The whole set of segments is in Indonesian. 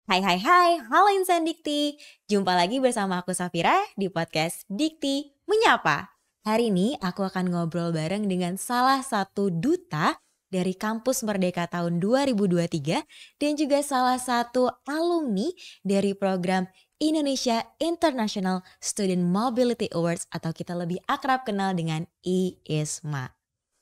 Halo insan Dikti. Jumpa lagi bersama aku Safira di podcast Dikti Menyapa. Hari ini aku akan ngobrol bareng dengan salah satu duta dari Kampus Merdeka tahun 2023 dan juga salah satu alumni dari program Indonesia International Student Mobility Awards atau kita lebih akrab kenal dengan IISMA.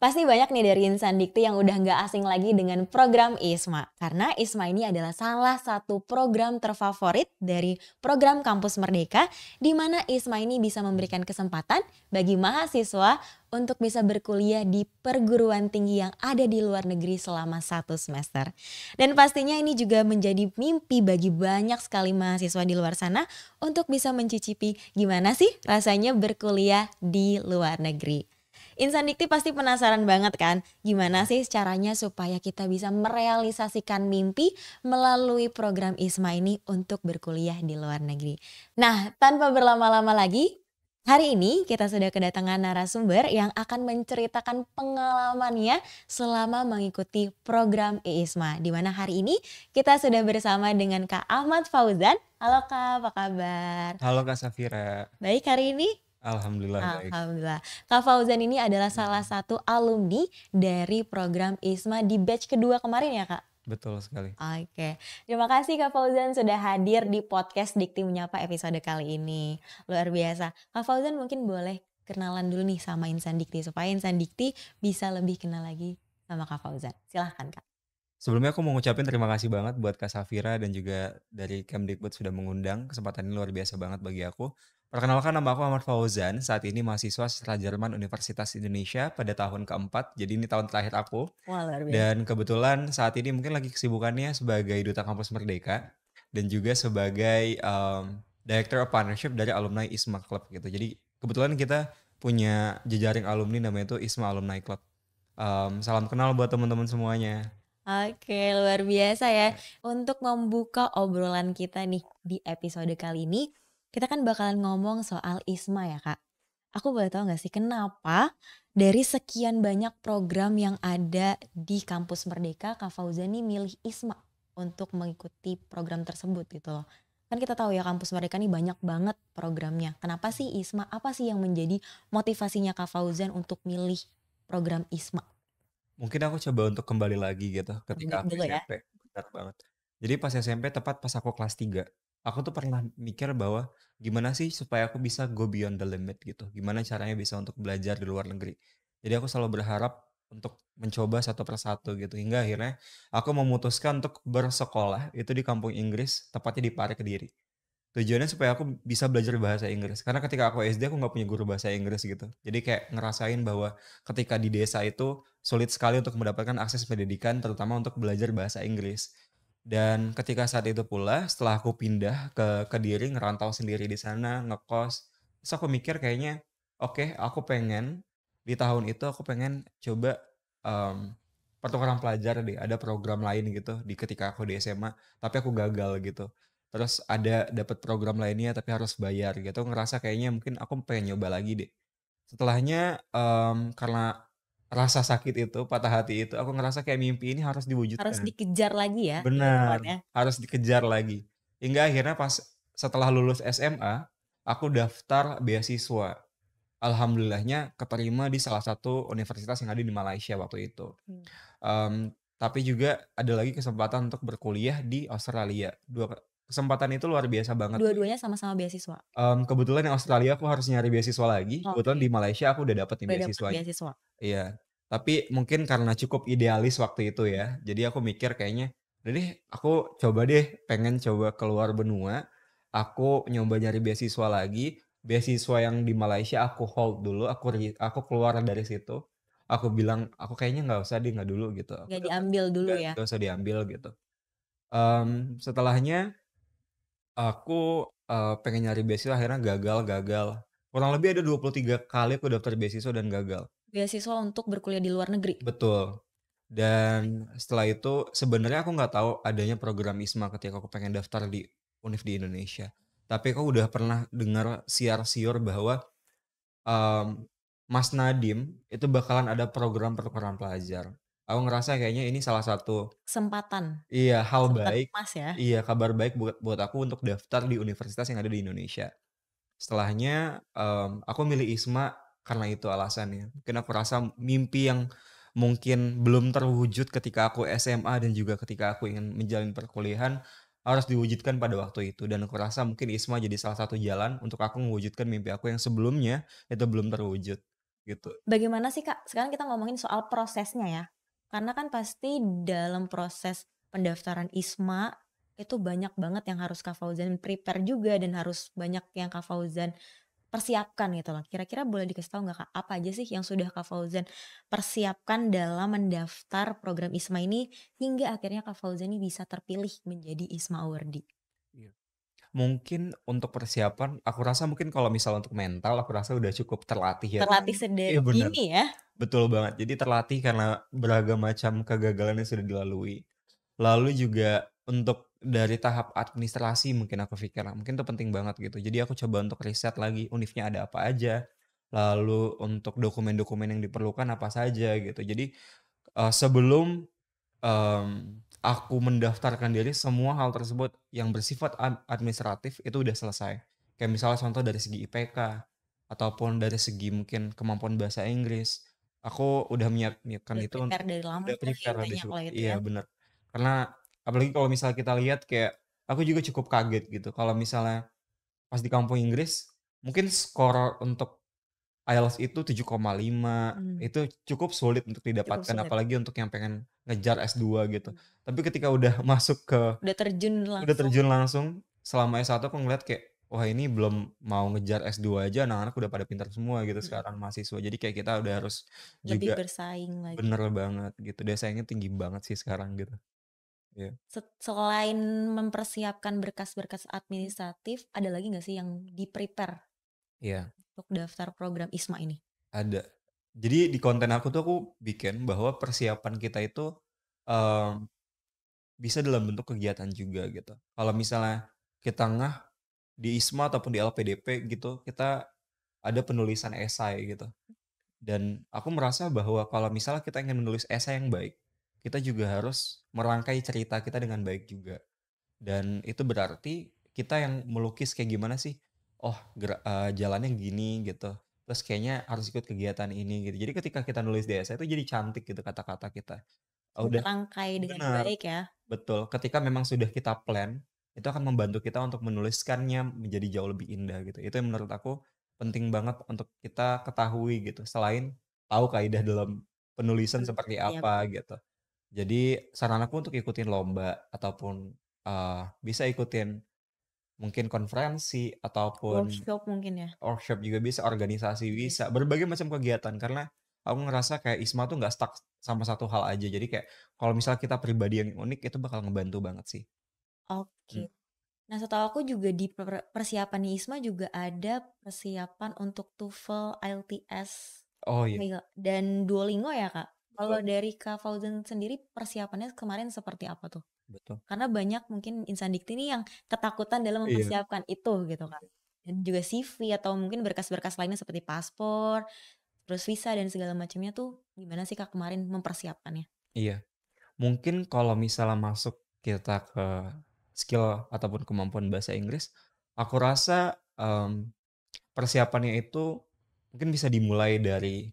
Pasti banyak nih dari insan Dikti yang udah nggak asing lagi dengan program ISMA. Karena ISMA ini adalah salah satu program terfavorit dari program Kampus Merdeka, di mana ISMA ini bisa memberikan kesempatan bagi mahasiswa untuk bisa berkuliah di perguruan tinggi yang ada di luar negeri selama 1 semester. Dan pastinya ini juga menjadi mimpi bagi banyak sekali mahasiswa di luar sana untuk bisa mencicipi gimana sih rasanya berkuliah di luar negeri. Insan Dikti pasti penasaran banget kan gimana sih caranya supaya kita bisa merealisasikan mimpi melalui program ISMA ini untuk berkuliah di luar negeri. Nah, tanpa berlama-lama lagi, hari ini kita sudah kedatangan narasumber yang akan menceritakan pengalamannya selama mengikuti program ISMA. Di mana hari ini kita sudah bersama dengan Kak Ahmad Fauzan. Halo Kak, apa kabar? Halo Kak Safira, Baik hari ini? alhamdulillah baik. Alhamdulillah. Kak Fauzan ini adalah salah satu alumni dari program ISMA di batch kedua kemarin ya Kak? Betul sekali. Oke, terima kasih Kak Fauzan sudah hadir di podcast Dikti Menyapa episode kali ini. Luar biasa. Kak Fauzan mungkin boleh kenalan dulu nih sama insan Dikti supaya insan Dikti bisa lebih kenal lagi sama Kak Fauzan. Silahkan Kak. Sebelumnya aku mau ngucapin terima kasih banget buat Kak Safira dan juga dari Kemdikbud sudah mengundang. Kesempatan ini luar biasa banget bagi aku. Perkenalkan, nama aku Ahmad Fauzan, saat ini mahasiswa sastra Jerman Universitas Indonesia pada tahun keempat, jadi ini tahun terakhir aku. Wah luar biasa. Dan kebetulan saat ini mungkin lagi kesibukannya sebagai Duta Kampus Merdeka dan juga sebagai Director of Partnership dari alumni ISMA Club gitu. Jadi kebetulan kita punya jejaring alumni namanya itu ISMA Alumni Club. Salam kenal buat teman-teman semuanya. Oke, luar biasa ya. Untuk membuka obrolan kita nih di episode kali ini, kita kan bakalan ngomong soal ISMA ya Kak. Aku boleh tahu nggak sih kenapa dari sekian banyak program yang ada di Kampus Merdeka, Kak Fauzan nih milih ISMA untuk mengikuti program tersebut gitu loh. Kan kita tahu ya Kampus Merdeka nih banyak banget programnya. Kenapa sih ISMA? Apa sih yang menjadi motivasinya Kak Fauzan untuk milih program ISMA? Mungkin aku coba untuk kembali lagi gitu Balik ketika aku dulu ya. SMP, benar banget. Jadi pas SMP tepat pas aku kelas 3, aku tuh pernah mikir bahwa gimana sih supaya aku bisa go beyond the limit gitu. Gimana caranya bisa untuk belajar di luar negeri. Jadi aku selalu berharap untuk mencoba satu persatu gitu hingga akhirnya aku memutuskan untuk bersekolah itu di kampung Inggris, tepatnya di Pare, Kediri. Tujuannya supaya aku bisa belajar bahasa Inggris, karena ketika aku SD aku nggak punya guru bahasa Inggris gitu. Jadi kayak ngerasain bahwa ketika di desa itu sulit sekali untuk mendapatkan akses pendidikan, terutama untuk belajar bahasa Inggris. Dan ketika saat itu pula, setelah aku pindah ke Kediri, ngerantau sendiri di sana, ngekos, terus aku mikir kayaknya, oke, aku pengen di tahun itu aku pengen coba pertukaran pelajar deh, ada program lain gitu di ketika aku di SMA, tapi aku gagal gitu. Terus ada dapat program lainnya tapi harus bayar gitu, ngerasa kayaknya mungkin aku pengen nyoba lagi deh. Setelahnya, karena rasa sakit itu, patah hati itu, aku ngerasa kayak mimpi ini harus Harus diwujudkan. dikejar lagi ya, lebih Benar, tepatnya. harus dikejar lagi. Hingga akhirnya pas setelah lulus SMA, aku daftar beasiswa. Alhamdulillahnya keterima di salah satu universitas yang ada di Malaysia waktu itu. Mmm. Tapi juga ada lagi kesempatan untuk berkuliah di Australia. Kesempatan itu luar biasa banget. Dua-duanya sama-sama beasiswa? Kebetulan yang Australia aku harus nyari beasiswa lagi, kebetulan Oke, di Malaysia aku udah dapet nih udah dapet beasiswanya. beasiswa. Iya, tapi mungkin karena cukup idealis waktu itu ya, jadi aku mikir kayaknya, udah deh aku coba deh, pengen coba keluar benua, aku nyoba nyari beasiswa lagi, beasiswa yang di Malaysia aku hold dulu, aku keluar dari situ, aku bilang, "Aku kayaknya nggak usah deh, nggak dulu," gitu, "aku Nggak dapat diambil dulu ya? nggak usah diambil," gitu. Setelahnya aku, pengen nyari beasiswa akhirnya gagal. Kurang lebih ada 23 kali aku daftar beasiswa dan gagal. Beasiswa untuk berkuliah di luar negeri? Betul. Dan setelah itu sebenarnya aku nggak tahu adanya program ISMA ketika aku pengen daftar di univ di Indonesia. Tapi aku udah pernah dengar siar-siur bahwa, mmm, Mas Nadiem itu bakalan ada program pertukaran pelajar. Aku ngerasa kayaknya ini salah satu Kesempatan, iya, hal kesempatan baik emas ya. iya, kabar baik buat buat aku untuk daftar di universitas yang ada di Indonesia. Setelahnya, aku milih ISMA karena itu alasannya. Mungkin aku rasa mimpi yang mungkin belum terwujud ketika aku SMA dan juga ketika aku ingin menjalani perkuliahan, harus diwujudkan pada waktu itu. Dan aku rasa mungkin ISMA jadi salah satu jalan untuk aku mewujudkan mimpi aku yang sebelumnya itu belum terwujud, gitu. Bagaimana sih Kak, sekarang kita ngomongin soal prosesnya ya. Karena kan pasti dalam proses pendaftaran ISMA, itu banyak banget yang harus Kak Fauzan prepare juga dan harus banyak yang Kak Fauzan persiapkan gitu loh. Kira-kira boleh dikasih tahu nggak Kak, apa aja sih yang sudah Kak Fauzan persiapkan dalam mendaftar program ISMA ini, hingga akhirnya Kak Fauzan ini bisa terpilih menjadi ISMA Awardee? Iya. Mungkin untuk persiapan, aku rasa mungkin kalau misal untuk mental, aku rasa udah cukup terlatih ya. Terlatih Iya sedari bener. dini ya? Betul banget. Jadi terlatih karena beragam macam kegagalan yang sudah dilalui. Lalu juga untuk dari tahap administrasi mungkin aku pikir, mungkin itu penting banget gitu. Jadi aku coba untuk riset lagi univnya ada apa aja, lalu untuk dokumen-dokumen yang diperlukan apa saja gitu. Jadi, sebelum, aku mendaftarkan diri semua hal tersebut yang bersifat administratif itu udah selesai. Kayak misalnya contoh dari segi IPK, ataupun dari segi mungkin kemampuan bahasa Inggris. Aku udah menyiapkan Udah itu prepare untuk dari lama udah tuh ya prepare lebih intinya kalau itu iya ya? bener. Karena apalagi kalau misalnya kita lihat kayak aku juga cukup kaget gitu kalau misalnya pas di kampung Inggris, mungkin skor untuk IELTS itu 7,5 Mmm, itu cukup sulit untuk cukup didapatkan sulit. apalagi untuk yang pengen ngejar S2 gitu. Mmm. Tapi ketika udah masuk ke Udah terjun udah langsung, terjun langsung selama S1 aku ngeliat kayak, wah ini belum mau ngejar S2 aja anak-anak udah pada pintar semua gitu mhm, sekarang mahasiswa. Jadi kayak kita udah harus lebih juga bersaing lagi. bener banget gitu, daya saingnya tinggi banget sih sekarang gitu. Iya. Selain mempersiapkan berkas-berkas administratif, ada lagi nggak sih yang di-prepare Iya, untuk daftar program ISMA ini? ada. Jadi di konten aku tuh aku bikin bahwa persiapan kita itu, mmm, bisa dalam bentuk kegiatan juga gitu. Kalau misalnya kita ngeh di ISMA ataupun di LPDP gitu, kita ada penulisan esai gitu. Dan aku merasa bahwa kalau misalnya kita ingin menulis esai yang baik, kita juga harus merangkai cerita kita dengan baik juga. Dan itu berarti kita yang melukis kayak gimana sih, oh jalannya gini gitu, terus kayaknya harus ikut kegiatan ini gitu. Jadi ketika kita nulis di esai itu jadi cantik gitu kata-kata kita. Oh Dan udah terangkai dengan benar, baik ya? betul. Ketika memang sudah kita plan, itu akan membantu kita untuk menuliskannya menjadi jauh lebih indah gitu. Itu yang menurut aku penting banget untuk kita ketahui gitu, selain tahu kaidah dalam penulisan seperti Iya apa betul. gitu. Jadi saran aku untuk ikutin lomba ataupun, bisa ikutin mungkin konferensi ataupun Workshop mungkin ya? workshop juga bisa, organisasi bisa, Bisa. berbagai macam kegiatan. Karena aku ngerasa kayak ISMA tuh nggak stuck sama satu hal aja. Jadi kayak kalau misalnya kita pribadi yang unik itu bakal ngebantu banget sih. Mmm, Oke. Nah, setahu aku juga di persiapan di ISMA juga ada persiapan untuk TOEFL, IELTS, oh iya, dan Duolingo ya, Kak? Kalau betul dari Kak Fauzan sendiri persiapannya kemarin seperti apa tuh? betul. Karena banyak mungkin insan dikti nih yang ketakutan dalam Iya mempersiapkan itu gitu kan. Dan juga CV atau mungkin berkas-berkas lainnya seperti paspor, terus visa dan segala macamnya tuh gimana sih Kak kemarin mempersiapkannya? iya. Mungkin kalau misalnya masuk kita ke skill ataupun kemampuan bahasa Inggris, aku rasa, persiapannya itu mungkin bisa dimulai dari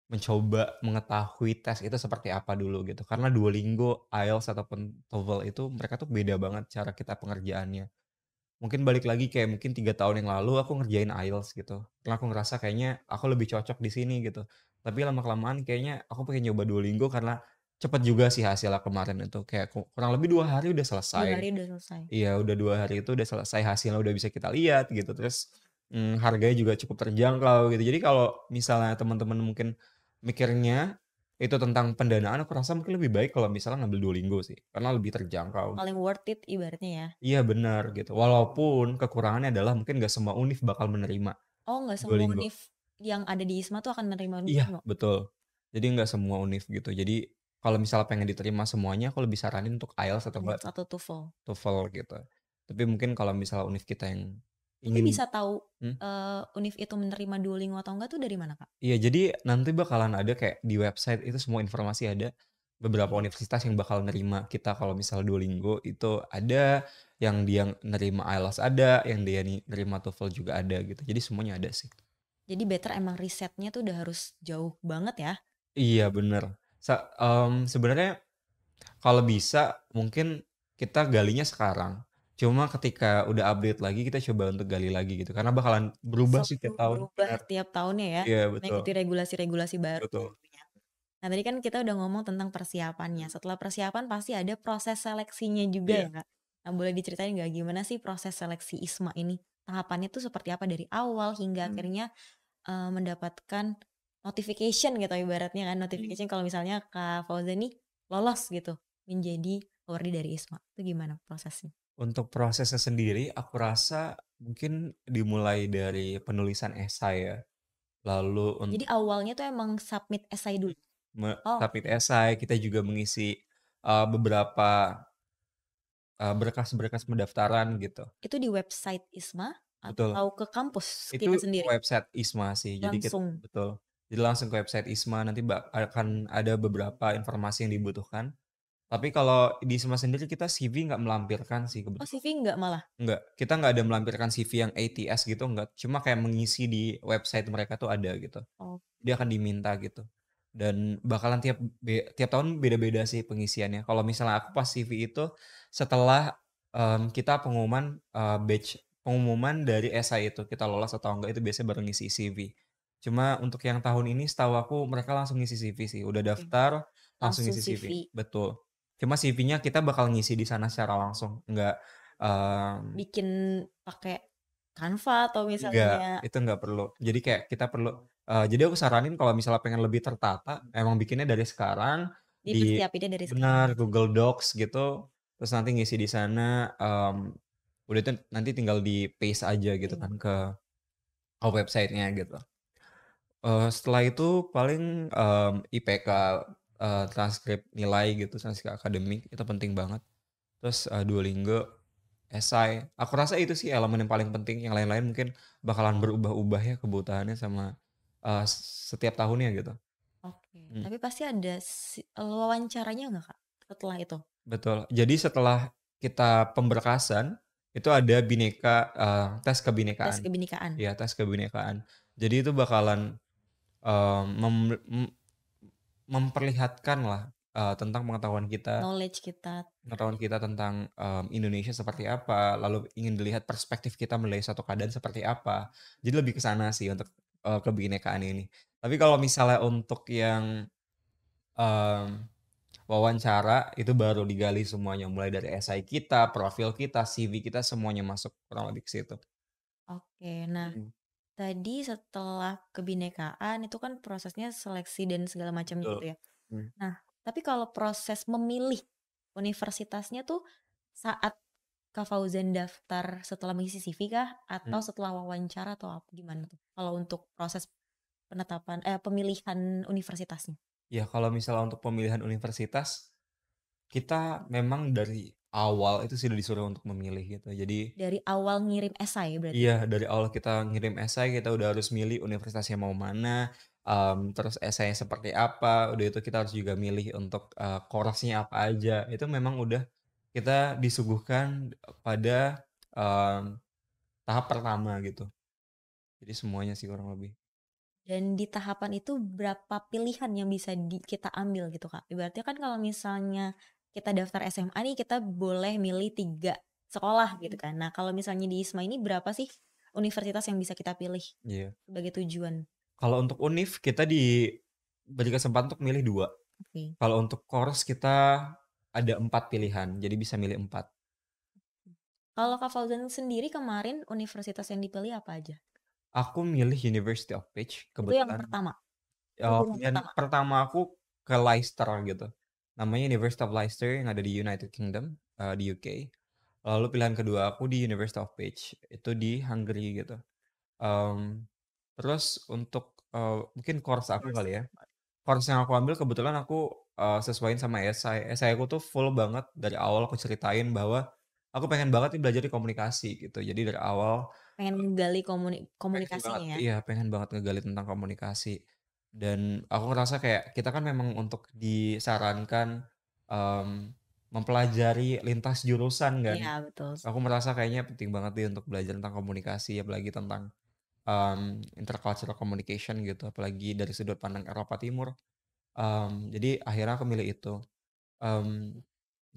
mencoba mengetahui tes itu seperti apa dulu gitu. Karena Duolingo, IELTS ataupun TOEFL itu mereka tuh beda banget cara kita pengerjaannya. Mungkin balik lagi kayak mungkin 3 tahun yang lalu aku ngerjain IELTS gitu. Karena aku ngerasa kayaknya aku lebih cocok di sini gitu. Tapi lama-kelamaan kayaknya aku pengen nyoba Duolingo karena cepet juga sih hasilnya kemarin itu. Kayak kurang lebih 2 hari udah 2 selesai. hari udah selesai. Iya, udah 2 hari itu udah selesai, hasilnya udah bisa kita lihat gitu, terus, harganya juga cukup terjangkau gitu. Jadi kalau misalnya teman-teman mungkin mikirnya itu tentang pendanaan, aku rasa mungkin lebih baik kalau misalnya ngambil Duolingo sih, karena lebih terjangkau. Paling worth it ibaratnya ya. Iya benar gitu, walaupun kekurangannya adalah mungkin nggak semua univ bakal menerima Oh nggak semua Duolingo. univ yang ada di ISMA tuh akan menerima Iya, Duolingo? betul. Jadi nggak semua univ gitu. Jadi kalau misalnya pengen diterima semuanya, aku lebih saranin untuk IELTS atau enggak IELTS atau TOEFL? TOEFL gitu. Tapi mungkin kalau misalnya univ kita yang Tapi ingin bisa tahu, hmm? univ itu menerima Duolingo atau enggak tuh dari mana, Kak? Iya, jadi nanti bakalan ada kayak di website itu semua informasi ada. beberapa Oke. universitas yang bakal nerima kita kalau misal Duolingo itu ada, yang dia nerima IELTS ada, yang dia nerima TOEFL juga ada gitu. Jadi semuanya ada sih. Jadi better emang risetnya tuh udah harus jauh banget ya? Iya bener. Sebenarnya kalau bisa mungkin kita galinya sekarang. Cuma ketika udah update lagi kita coba untuk gali lagi gitu. Karena bakalan berubah sih tiap tahun. Berubah Benar. tiap tahunnya ya, Iya betul. mengikuti regulasi-regulasi baru Betul. tentunya. Nah tadi kan kita udah ngomong tentang persiapannya, Hmm, setelah persiapan pasti ada proses seleksinya juga iya. ya Kak? Nah boleh diceritain nggak gimana sih proses seleksi ISMA ini? Tahapannya tuh seperti apa dari awal hingga Hmm, akhirnya mendapatkan notification gitu ibaratnya kan, hmm. notification kalau misalnya Kak Fauzan nih lolos gitu menjadi awardee dari ISMA, itu gimana prosesnya? Untuk prosesnya sendiri aku rasa mungkin dimulai dari penulisan esai ya. Lalu Jadi untuk awalnya tuh emang submit essay dulu? submit Oke. esai kita juga mengisi beberapa berkas-berkas pendaftaran gitu. Itu di website ISMA Betul. atau ke kampus kita Itu sendiri? website ISMA sih. Jadi Langsung? betul. Jadi langsung ke website ISMA nanti akan ada beberapa informasi yang dibutuhkan. Tapi kalau di ISMA sendiri kita CV nggak melampirkan sih Oh kebetulan. CV nggak malah? Enggak, kita nggak ada melampirkan CV yang ATS gitu enggak. Cuma kayak mengisi di website mereka tuh ada gitu. Oh, Dia akan diminta gitu. Dan bakalan tiap tahun beda-beda sih pengisiannya. Kalau misalnya aku pas CV itu setelah, kita pengumuman dari esai itu, kita lolos atau enggak itu biasanya baru ngisi CV. Cuma untuk yang tahun ini setahu aku mereka langsung ngisi CV sih, udah oke. daftar langsung Langsung ngisi CV, CV. betul. Cuma CV-nya kita bakal ngisi di sana secara langsung, Bikin pakai Canva atau enggak, misalnya itu enggak perlu. Jadi kayak kita perlu jadi aku saranin kalau misalnya pengen lebih tertata, emang bikinnya dari sekarang di dipersiapinnya dari sekarang benar, aja? Google Docs gitu, terus nanti ngisi di sana, udah itu nanti tinggal di-paste aja gitu Oke. kan ke website-nya gitu. Setelah itu paling, IPK, transkrip nilai gitu, transkrip akademik, itu penting banget. Terus, Duolingo, esai, aku rasa itu sih elemen yang paling penting, yang lain-lain mungkin bakalan berubah-ubah ya kebutuhannya sama, setiap tahunnya gitu. Oke, Mhm, tapi pasti ada wawancaranya nggak, Kak, setelah itu? betul. Jadi setelah kita pemberkasan, itu ada tes Tes kebinekaan. kebinekaan, Iya, tes kebinekaan. Jadi itu bakalan, eee, mem mem memperlihatkanlah, tentang knowledge kita pengetahuan kita tentang, Indonesia seperti apa, lalu ingin dilihat perspektif kita melihat suatu keadaan seperti apa. Jadi lebih ke sana sih untuk, kebinekaan ini. Tapi kalau misalnya untuk yang, mmm, wawancara itu baru digali semuanya, mulai dari esai kita, profil kita, CV kita, semuanya masuk kurang lebih ke situ. oke. Nah, Mhm, tadi setelah kebinekaan itu kan prosesnya seleksi dan segala macamnya betul. gitu ya. Mhm, Nah, tapi kalau proses memilih universitasnya tuh saat Kak Fauzan daftar setelah mengisi CV kah? Atau mhm. setelah wawancara atau gimana tuh? Kalau untuk proses pemilihan universitasnya? Ya kalau misalnya untuk pemilihan universitas, kita memang dari awal itu sudah disuruh untuk memilih gitu. Jadi Dari awal ngirim esai berarti? iya, dari awal kita ngirim esai, kita udah harus milih universitasnya mau mana, terus esainya seperti apa, udah itu kita harus juga milih untuk, course-nya apa aja. Itu memang udah kita disuguhkan pada, mmm, tahap pertama gitu. Jadi semuanya sih kurang lebih. Dan di tahapan itu berapa pilihan yang bisa kita ambil gitu Kak? Ibaratnya kan kalau misalnya kita daftar SMA nih kita boleh milih 3 sekolah gitu kan. Nah kalau misalnya di ISMA ini berapa sih universitas yang bisa kita pilih Iya. sebagai tujuan? Kalau untuk univ kita diberi kesempatan untuk milih 2. Oke. Kalau untuk course kita ada 4 pilihan, jadi bisa milih 4. Kalau Kak Fauzan sendiri kemarin universitas yang dipilih apa aja? Aku milih University of Peach Itu yang kebetulan. pertama? Pilihan Pilihan pertama? pertama aku ke Leicester gitu. Namanya University of Leicester yang ada di United Kingdom, di UK. Lalu pilihan kedua aku di University of Peach, itu di Hungary gitu. Mmm, terus untuk, mungkin course aku Course. kali ya. Course yang aku ambil kebetulan aku, sesuaiin sama esai. Esai aku tuh full banget dari awal aku ceritain bahwa aku pengen banget nih belajar di komunikasi gitu. Jadi dari awal Pengen menggali pengen banget komunikasinya ya? iya, pengen banget ngegali tentang komunikasi. Dan aku ngerasa kayak kita kan memang untuk disarankan, mmm, mempelajari lintas jurusan kan. Iya betul. Aku merasa kayaknya penting banget nih untuk belajar tentang komunikasi, apalagi tentang, intercultural communication gitu, apalagi dari sudut pandang Eropa Timur. Jadi akhirnya aku milih itu, mmm,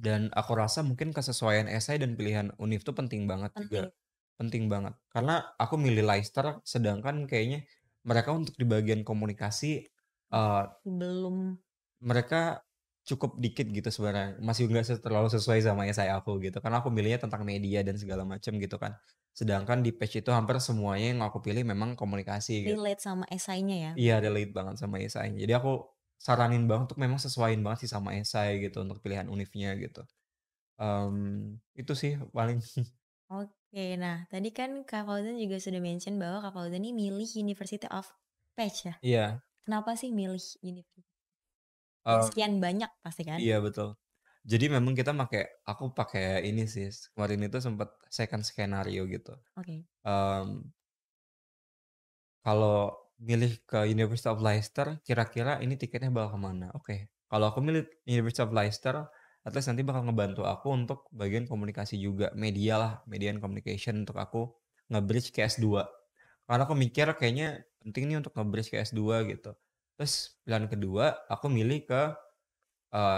dan aku rasa mungkin kesesuaian esai dan pilihan univ tuh penting banget juga, Penting. penting banget. Karena aku milih Leicester sedangkan kayaknya mereka untuk di bagian komunikasi, eee, Belum. mereka cukup dikit gitu sebenarnya, masih nggak terlalu sesuai sama esai aku gitu, karena aku milihnya tentang media dan segala macam gitu kan. Sedangkan di Page itu hampir semuanya yang aku pilih memang komunikasi gitu. Relate sama esainya ya Iya berarti? relate banget sama esainya. Jadi aku saranin banget untuk memang sesuaiin banget sih sama esai gitu untuk pilihan univnya gitu. Itu sih paling. Oke, nah tadi kan Kak Fauzan juga sudah mention bahwa Kak Fauzan ini milih University of Page ya? Iya, Kenapa sih milih university? Dari mmm, sekian banyak pasti kan? iya betul. Jadi memang kita aku pakai ini sih, kemarin itu sempet second skenario gitu. Oke. Mmm, Kalau milih ke University of Leicester, kira-kira ini tiketnya bakal ke mana? Oke, kalau aku milih University of Leicester, at least nanti bakal ngebantu aku untuk bagian komunikasi juga, media lah, media and communication untuk aku nge-bridge ke S2. Karena aku mikir kayaknya penting nih untuk nge-bridge ke S2 gitu. Terus pilihan kedua, aku milih ke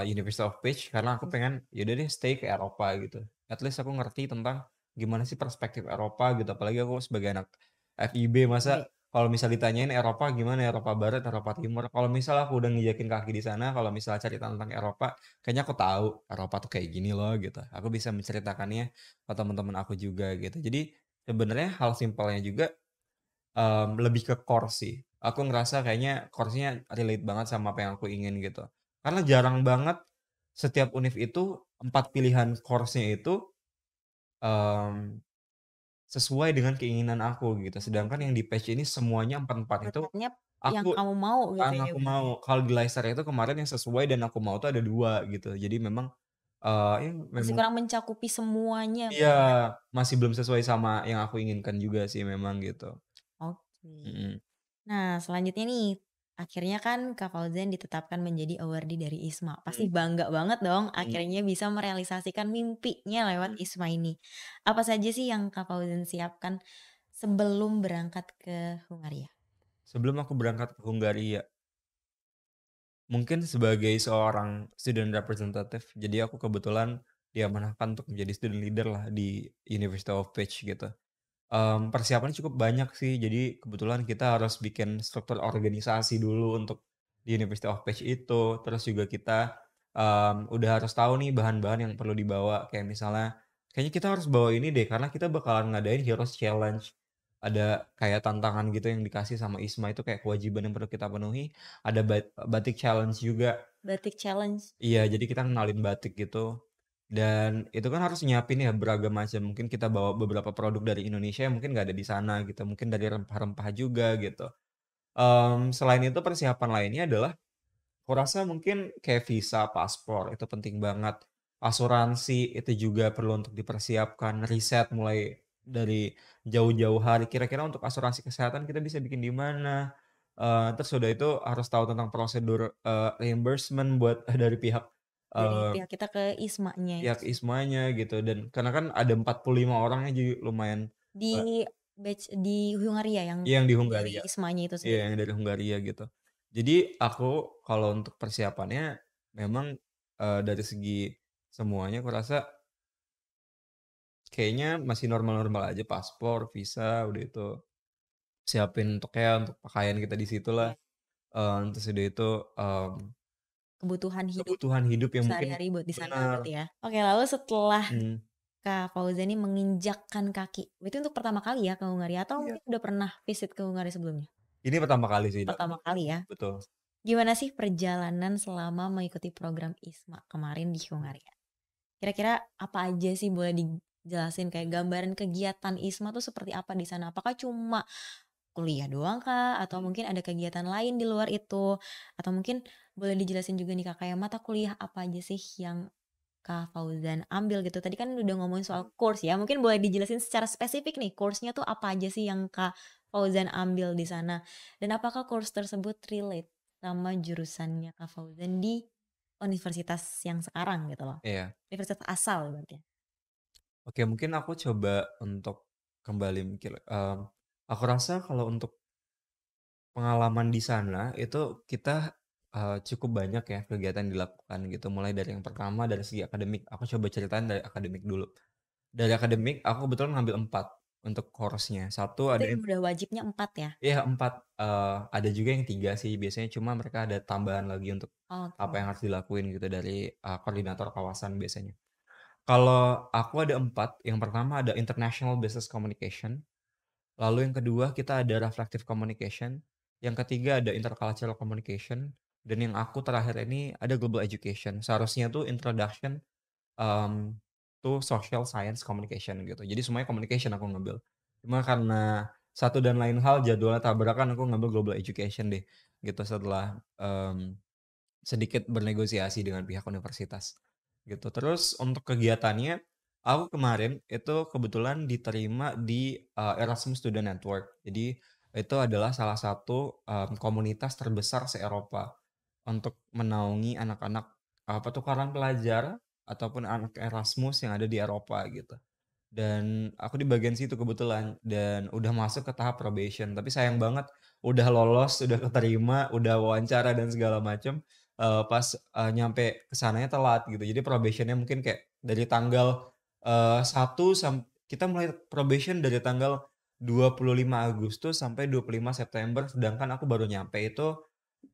University of Peach karena aku pengen, ya udah deh stay ke Eropa gitu. At least aku ngerti tentang gimana sih perspektif Eropa gitu, apalagi aku sebagai anak FIB masa IB. kalau misal ditanyain Eropa gimana, Eropa Barat, Eropa Timur, kalau misal aku udah nginjekin kaki di sana, kalau misal cerita tentang Eropa, kayaknya aku tahu Eropa tuh kayak gini loh gitu. Aku bisa menceritakannya ke teman-teman aku juga gitu. Jadi sebenarnya hal simpelnya juga, lebih ke core sih. Aku ngerasa kayaknya core-nya relate banget sama apa yang aku ingin gitu. Karena jarang banget setiap univ itu 4 pilihan course-nya itu, mmm, sesuai dengan keinginan aku gitu. Sedangkan Oke. yang di Page ini semuanya empat-empat itu Empat-empatnya yang aku kamu mau gitu ya aku berarti ya? mau. Kalau di Leicester itu kemarin yang sesuai dan aku mau tuh ada 2 gitu. Jadi memang, ya Masih memang kurang mencakupi semuanya iya, berarti ya? masih belum sesuai sama yang aku inginkan juga sih memang gitu. Oke. Mhm, Nah, selanjutnya nih, akhirnya kan Kak Fauzan ditetapkan menjadi awardee dari ISMA. Pasti mhm, bangga banget dong mhm, akhirnya bisa merealisasikan mimpinya lewat mhm. ISMA ini. Apa saja sih yang Kak Fauzan siapkan sebelum berangkat ke Hungaria? Sebelum aku berangkat ke Hungaria, mungkin sebagai seorang student representative, jadi aku kebetulan diamanahkan untuk menjadi student leader lah di University of Peach gitu. Persiapannya cukup banyak sih, jadi kebetulan kita harus bikin struktur organisasi dulu untuk di University of Peach itu, terus juga kita, udah harus tahu nih bahan-bahan yang perlu dibawa, kayak misalnya, kayaknya kita harus bawa ini deh, karena kita bakalan ngadain Heroes Challenge. Ada kayak tantangan gitu yang dikasih sama ISMA itu kayak kewajiban yang perlu kita penuhi, ada batik challenge juga. Batik Challenge. Iya, jadi kita ngenalin batik gitu, dan itu kan harus nyiapin ya beragam macam, mungkin kita bawa beberapa produk dari Indonesia yang mungkin nggak ada di sana gitu, mungkin dari rempah-rempah juga gitu. Selain itu persiapan lainnya adalah, aku rasa mungkin kayak visa, paspor, itu penting banget. Asuransi itu juga perlu untuk dipersiapkan, riset mulai dari jauh-jauh hari, kira-kira untuk asuransi kesehatan kita bisa bikin di mana, terus udah itu harus tahu tentang prosedur, reimbursement buat dari pihak, Dari eee, pihak kita ke ISMA-nya itu pihak sendiri. ISMA-nya gitu dan karena kan ada 45 orangnya jadi lumayan, eee Di di Hungaria yang iya yang di dari Hungaria. ISMA-nya itu Iya, sendiri. yang dari Hungaria gitu. Jadi aku kalau untuk persiapannya memang, dari segi semuanya aku rasa kayaknya masih normal-normal aja, paspor, visa, udah itu siapin untuk pakaian kita di situlah, Oke. terus udah itu, Kebutuhan hidup kebutuhan hidup yang mungkin sehari-hari buat di sana bener, berarti ya? Oke, lalu setelah mhm, Kak Fauzan ini menginjakkan kaki, berarti untuk pertama kali ya ke Hungaria atau iya. mungkin udah pernah visit ke Hungaria sebelumnya? Ini pertama kali sih Pertama kali ya. betul. Gimana sih perjalanan selama mengikuti program ISMA kemarin di Hungaria? Kira-kira apa aja sih boleh dijelasin kayak gambaran kegiatan ISMA tuh seperti apa di sana? Apakah cuma kuliah doang kah? Atau Mhm, mungkin ada kegiatan lain di luar itu? Atau mungkin boleh dijelasin juga nih Kak, kayak mata kuliah apa aja sih yang Kak Fauzan ambil gitu. Tadi kan udah ngomongin mhm. soal course ya, mungkin boleh dijelasin secara spesifik nih course-nya tuh apa aja sih yang Kak Fauzan ambil di sana? Dan apakah course tersebut relate sama jurusannya Kak Fauzan di universitas yang sekarang gitu loh. Iya. Universitas asal berarti. Oke, mungkin aku coba untuk kembali mikir, aku rasa kalau untuk pengalaman di sana itu kita, cukup banyak ya kegiatan yang dilakukan gitu, mulai dari yang pertama dari segi akademik, aku coba ceritain dari akademik dulu. Dari akademik aku kebetulan ngambil 4 untuk course-nya, satu Itu ada yang udah wajibnya 4 ya? iya 4, ada juga yang 3 sih biasanya, cuma mereka ada tambahan lagi untuk apa Oke. yang harus dilakuin gitu dari, koordinator kawasan biasanya. Kalau aku ada 4, yang pertama ada International Business Communication, lalu yang kedua kita ada Reflective Communication, yang ketiga ada Intercultural Communication, dan yang aku terakhir ini ada Global Education. Seharusnya tuh Introduction, mmm, to Social Science Communication gitu. Jadi semuanya communication aku ngambil. Cuma karena satu dan lain hal jadwalnya tabrakan, aku ngambil Global Education deh, gitu setelah, sedikit bernegosiasi dengan pihak universitas, gitu. Terus untuk kegiatannya, aku kemarin itu kebetulan diterima di, Erasmus Student Network. Jadi itu adalah salah satu, komunitas terbesar se-Eropa untuk menaungi anak-anak, pertukaran pelajar ataupun anak Erasmus yang ada di Eropa gitu. Dan aku di bagian situ kebetulan dan udah masuk ke tahap probation, tapi sayang banget udah lolos, udah keterima, udah wawancara dan segala macam, pas, nyampe ke sananya telat gitu. Jadi probation-nya mungkin kayak dari tanggal, 1 kita mulai probation dari tanggal 25 Agustus sampai 25 September, sedangkan aku baru nyampe itu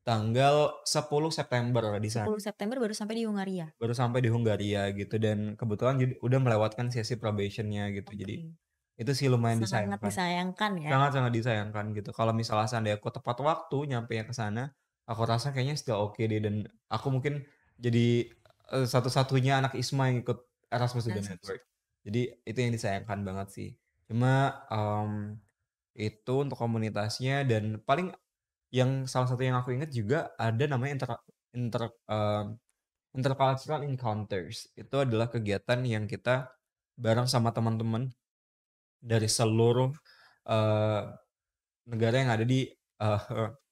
tanggal 10 September di sana. 10 September baru sampai di Hungaria? Baru sampai di Hungaria gitu dan kebetulan jadi udah melewatkan sesi probation-nya gitu. Jadi Oke. itu sih lumayan Sangat disayangkan. disayangkan ya? Sangat-sangat disayangkan gitu. Kalau misalnya seandainya aku tepat waktu nyampenya ke sana, aku rasa kayaknya still oke deh dan aku mungkin jadi, satu-satunya anak ISMA yang ikut Erasmus Student Erasmus. Network. Jadi itu yang disayangkan banget sih. Cuma, itu untuk komunitasnya dan paling yang salah satu yang aku ingat juga ada namanya inter Intercultural Encounters. Itu adalah kegiatan yang kita bareng sama teman-teman dari seluruh, eee, negara yang ada di,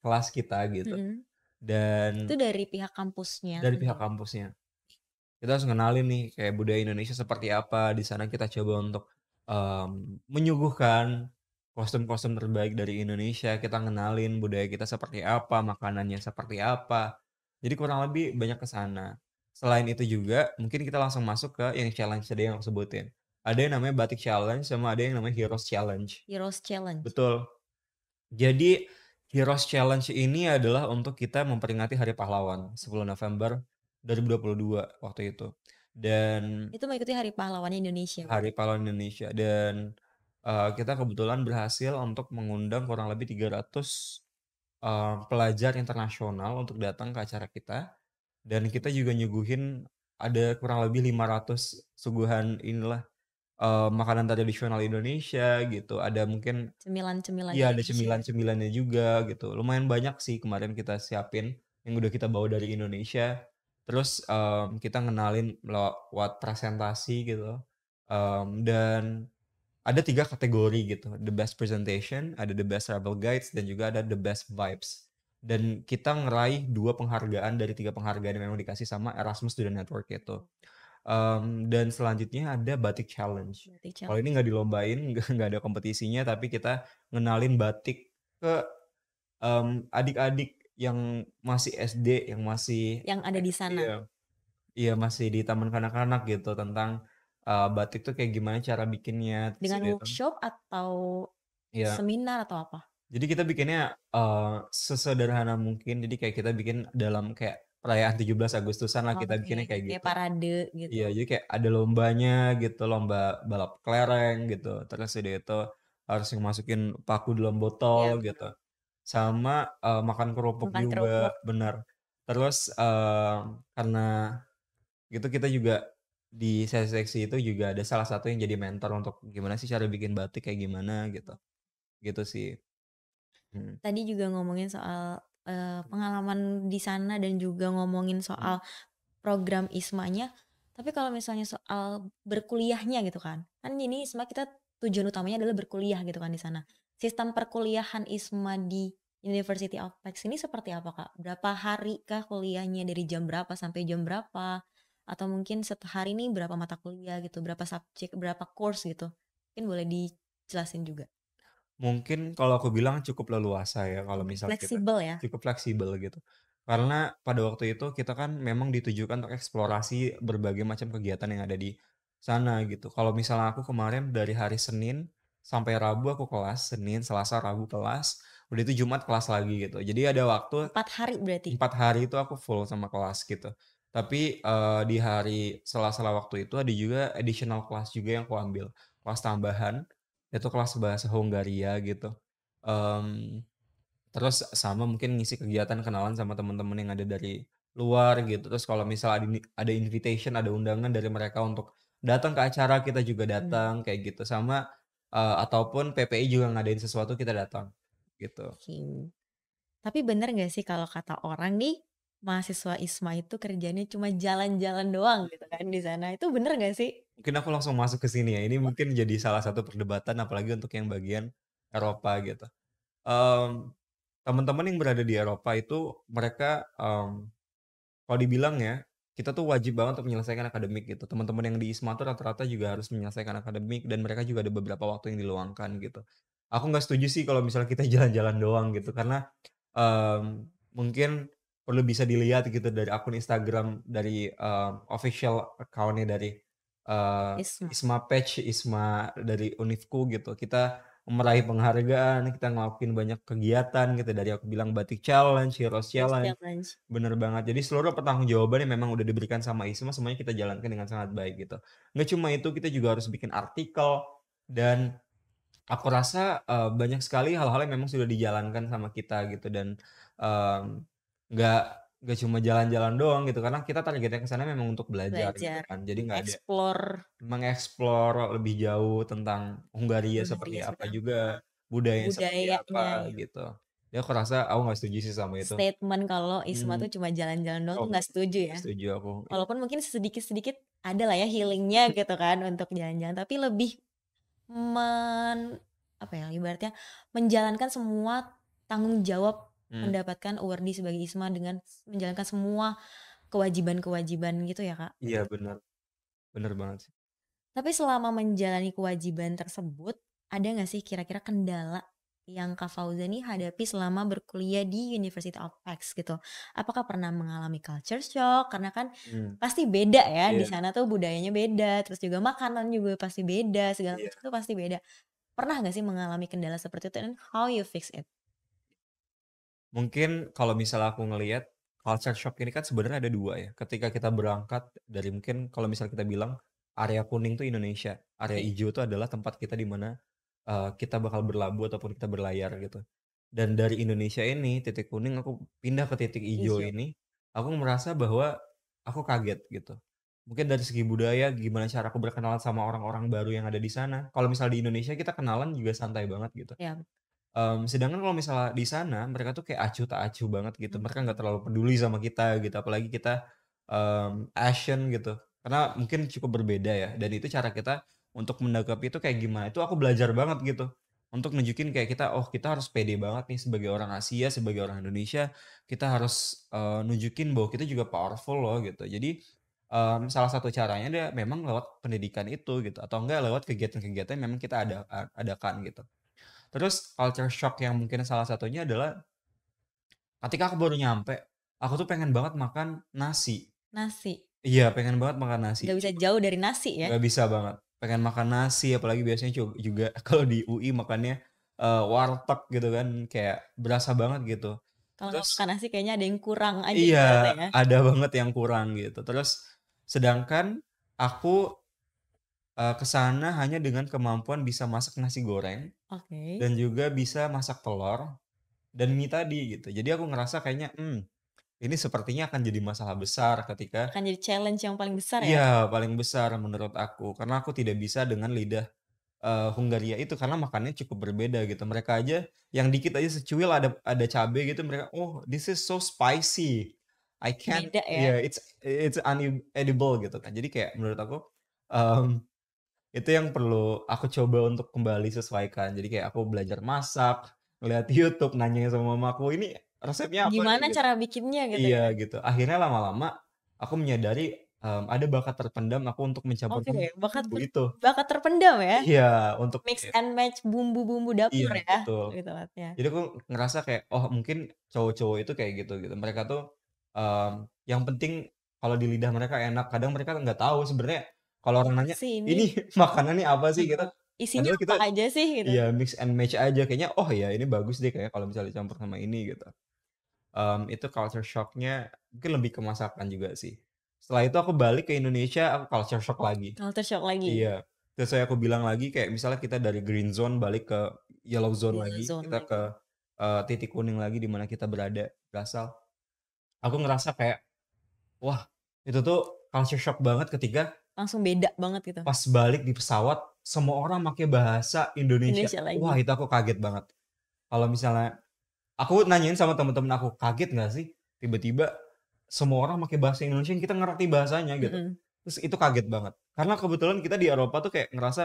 kelas kita gitu. Mhm. Itu Dan dari pihak kampusnya dari pihak atau kampusnya. Kita harus ngenalin nih kayak budaya Indonesia seperti apa, di sana kita coba untuk, menyuguhkan kostum-kostum terbaik dari Indonesia, kita ngenalin budaya kita seperti apa, makanannya seperti apa. Jadi kurang lebih banyak ke sana. Selain itu juga mungkin kita langsung masuk ke yang challenge tadi yang aku sebutin. Ada yang namanya Batik Challenge sama ada yang namanya Heroes Challenge. Heroes Challenge? Betul. Jadi Heroes Challenge ini adalah untuk kita memperingati Hari Pahlawan 10 November 2022 waktu itu. Dan Itu mengikuti Hari Pahlawan Indonesia Hari berarti? Pahlawan Indonesia dan, kita kebetulan berhasil untuk mengundang kurang lebih 300, pelajar internasional untuk datang ke acara kita dan kita juga nyuguhin ada kurang lebih 500 suguhan inilah, makanan tradisional Indonesia gitu, ada mungkin Cemilan-cemilan iya, ada Indonesia? cemilan-cemilannya juga gitu. Lumayan banyak sih kemarin kita siapin yang udah kita bawa dari Indonesia. Terus, kita ngenalin lewat presentasi gitu, dan ada 3 kategori gitu, the best presentation, ada the best travel guides, dan juga ada the best vibes. Dan kita ngeraih 2 penghargaan dari 3 penghargaan yang memang dikasih sama Erasmus Student Network itu. Dan selanjutnya ada batik challenge. Batik Kalau ini Challenge. nggak dilombain, nggak ada kompetisinya, tapi kita ngenalin batik ke, adik-adik yang masih SD, yang masih Yang ada di sana? iya iya, masih di taman kanak-kanak gitu, tentang, batik tuh kayak gimana cara bikinnya, terus Dengan udah itu workshop atau iya. seminar atau apa? Jadi kita bikinnya, sesederhana mungkin, jadi kayak kita bikin dalam kayak perayaan 17 Agustusan lah, kita Oke, bikinnya kayak kayak gitu. parade gitu? Iya, jadi kayak ada lombanya gitu, lomba balap kelereng gitu, terus udah itu harus masukin paku dalam Iya, botol gitu, betul. sama, makan kerupuk Makan juga, kerupuk. bener. Terus, karena gitu kita juga di sesi-sesi itu juga ada salah satu yang jadi mentor untuk gimana sih cara bikin batik kayak gimana gitu, gitu sih. Mhm, Tadi juga ngomongin soal, pengalaman di sana dan juga ngomongin mhm, soal program ISMA-nya, tapi kalau misalnya soal berkuliahnya gitu kan ini ISMA kita tujuan utamanya adalah berkuliah gitu kan di sana. Sistem perkuliahan ISMA di University of Pax ini seperti apa, Kak? Berapa hari kah kuliahnya? Dari jam berapa sampai jam berapa? Atau mungkin sehari ini berapa mata kuliah gitu, berapa subjek, berapa course gitu? Mungkin boleh dijelasin juga. Mungkin kalau aku bilang cukup leluasa ya kalau Oke, misal kita fleksibel ya. cukup fleksibel gitu. Karena pada waktu itu kita kan memang ditujukan untuk eksplorasi berbagai macam kegiatan yang ada di sana gitu. Kalau misalnya aku kemarin dari hari Senin sampai Rabu aku kelas, Senin, Selasa, Rabu kelas, udah itu Jumat kelas lagi gitu. Jadi ada waktu 4 hari berarti. 4 hari itu aku full sama kelas gitu. Tapi, di hari sela-sela waktu itu ada juga additional kelas juga yang aku ambil, kelas tambahan, itu kelas bahasa Hongaria gitu. Mmm, Terus sama mungkin ngisi kegiatan kenalan sama teman-teman yang ada dari luar gitu. Terus kalau misal ada invitation, ada undangan dari mereka untuk datang ke acara, kita juga Hmm, datang kayak gitu. Sama, ataupun PPI juga ngadain sesuatu kita datang, gitu. oke. Tapi bener nggak sih kalau kata orang nih, mahasiswa ISMA itu kerjanya cuma jalan-jalan doang gitu kan di sana. Itu bener nggak sih? Mungkin aku langsung masuk ke sini ya, ini mungkin jadi salah satu perdebatan apalagi untuk yang bagian Eropa gitu. Mmm, Teman-teman yang berada di Eropa itu mereka, kalau dibilang ya, kita tuh wajib banget untuk menyelesaikan akademik gitu. Teman-teman yang di ISMA tuh rata-rata juga harus menyelesaikan akademik dan mereka juga ada beberapa waktu yang diluangkan gitu. Aku nggak setuju sih kalau misalnya kita jalan-jalan doang gitu, karena, mungkin perlu bisa dilihat gitu dari akun Instagram dari, official account-nya dari, ISMA. ISMA Page, ISMA dari Univku gitu. Kita meraih penghargaan, kita ngelakuin banyak kegiatan gitu, dari aku bilang Batik Challenge, Heroes Heroes Challenge. Challenge. Bener banget. Jadi seluruh pertanggungjawaban yang memang udah diberikan sama ISMA semuanya kita jalankan dengan sangat baik gitu. Nggak cuma itu, kita juga harus bikin artikel dan aku rasa, banyak sekali hal-hal yang memang sudah dijalankan sama kita gitu dan, mmm, nggak nggak cuma jalan-jalan doang gitu, karena kita targetnya ke sana memang untuk belajar gitu Belajar, kan. Jadi nggak ada mengeksplor mengeksplor lebih jauh tentang Hungaria seperti Hungaria apa seperti apa, juga, budayanya seperti budayanya apa gitu. gitu. Ya aku rasa aku nggak setuju sih sama itu. Statement kalau ISMA Mmm. tuh cuma jalan-jalan doang Oh, tuh nggak setuju nggak ya. setuju aku. Walaupun mungkin sedikit-sedikit ada lah ya healingnya gitu kan untuk jalan-jalan, tapi lebih men apa ya, ibaratnya menjalankan semua tanggung jawab Mmm, mendapatkan awardee sebagai ISMA dengan menjalankan semua kewajiban-kewajiban gitu ya, Kak. iya bener, bener banget sih. Tapi selama menjalani kewajiban tersebut, ada nggak sih kira-kira kendala yang Kak Fauza nih hadapi selama berkuliah di University of X gitu? Apakah pernah mengalami culture shock? Karena kan Mmm, pasti beda ya, di iya sana tuh budayanya beda, terus juga makanan juga pasti beda, segala iya. macam tuh pasti beda. Pernah nggak sih mengalami kendala seperti itu, and how you fix it? Mungkin kalau misalnya aku ngelihat culture shock ini kan sebenarnya ada 2 ya, ketika kita berangkat dari mungkin kalau misal kita bilang area kuning tuh Indonesia, area Oke, hijau itu adalah tempat kita di mana, kita bakal berlabuh ataupun kita berlayar gitu. Dan dari Indonesia ini, titik kuning aku pindah ke titik hijau hijau. ini, aku merasa bahwa aku kaget gitu. Mungkin dari segi budaya, gimana cara aku berkenalan sama orang-orang baru yang ada di sana. Kalau misal di Indonesia kita kenalan juga santai banget gitu. Ya. Sedangkan kalau misalnya di sana, mereka tuh kayak acuh tak acuh banget gitu, mereka nggak Mhm. terlalu peduli sama kita gitu, apalagi kita, Asian gitu. Karena mungkin cukup berbeda ya, dan itu cara kita untuk menanggapi itu kayak gimana, itu aku belajar banget gitu, untuk nunjukin kayak kita, oh kita harus pede banget nih sebagai orang Asia, sebagai orang Indonesia, kita harus, nunjukin bahwa kita juga powerful loh gitu. Jadi, salah satu caranya dia memang lewat pendidikan itu gitu, atau enggak lewat kegiatan-kegiatan yang memang kita adakan gitu. Terus culture shock yang mungkin salah satunya adalah ketika aku baru nyampe, aku tuh pengen banget makan nasi. Nasi, Iya, pengen banget makan nasi. nggak bisa jauh dari nasi ya. Nggak bisa banget. Pengen makan nasi, apalagi biasanya juga kalau di UI makannya, warteg gitu kan, kayak berasa banget gitu. Kalau nggak makan Terus nasi kayaknya ada yang kurang aja iya, ibaratnya ya. ada banget yang kurang gitu. Terus sedangkan aku, ke sana hanya dengan kemampuan bisa masak nasi goreng Oke. dan juga bisa masak telur dan mie tadi gitu. Jadi aku ngerasa kayaknya, ini sepertinya akan jadi masalah besar ketika Akan jadi challenge yang paling besar ya? iya, paling besar menurut aku. Karena aku tidak bisa dengan lidah, Hungaria itu, karena makannya cukup berbeda gitu. Mereka aja yang dikit aja secuil ada cabe gitu, mereka, "Oh, this is so spicy. I can't" Beda ya? iya, it's unedible gitu kan. Jadi kayak menurut aku, mmm, itu yang perlu aku coba untuk kembali sesuaikan. Jadi kayak aku belajar masak, ngeliat YouTube, nanya sama mamaku, "Ini resepnya apa Gimana nih?" Gitu. cara bikinnya gitu Iya, ya? gitu. Akhirnya lama-lama aku menyadari, ada bakat terpendam aku untuk Oke, mencampurkan bumbu itu. bakat terpendam ya? Iya, untuk Mix and match bumbu-bumbu dapur iya, ya, betul. lebih tepatnya. Jadi aku ngerasa kayak, oh mungkin cowok-cowok itu kayak gitu. Mereka tuh, yang penting kalau di lidah mereka enak. Kadang mereka nggak tahu sebenarnya kalau orang Apa nanya, sih ini? "Ini makanannya apa sih?" Gitu. Heeh. Isinya Padahal kita apa aja sih gitu? iya mix and match aja kayaknya, oh ya ini bagus deh kayaknya kalau misalnya dicampur sama ini gitu. Itu culture shock-nya mungkin lebih ke masakan juga sih. Setelah itu aku balik ke Indonesia, aku culture shock lagi. Culture shock lagi, Iya, terus saya aku bilang lagi kayak misalnya kita dari green zone balik ke yellow zone yellow lagi, zone kita ke, lagi. titik kuning lagi di mana kita berasal. Aku ngerasa kayak, wah itu tuh culture shock banget ketika Langsung beda banget gitu, pas balik di pesawat semua orang make bahasa Indonesia. Indonesia Wah lagi. itu aku kaget banget. Kalau misalnya aku nanyain sama temen-temen aku, "Kaget nggak sih tiba-tiba semua orang pakai bahasa Indonesia yang kita ngerti bahasanya?" Gitu. Mhm. Terus itu kaget banget. Karena kebetulan kita di Eropa tuh kayak ngerasa,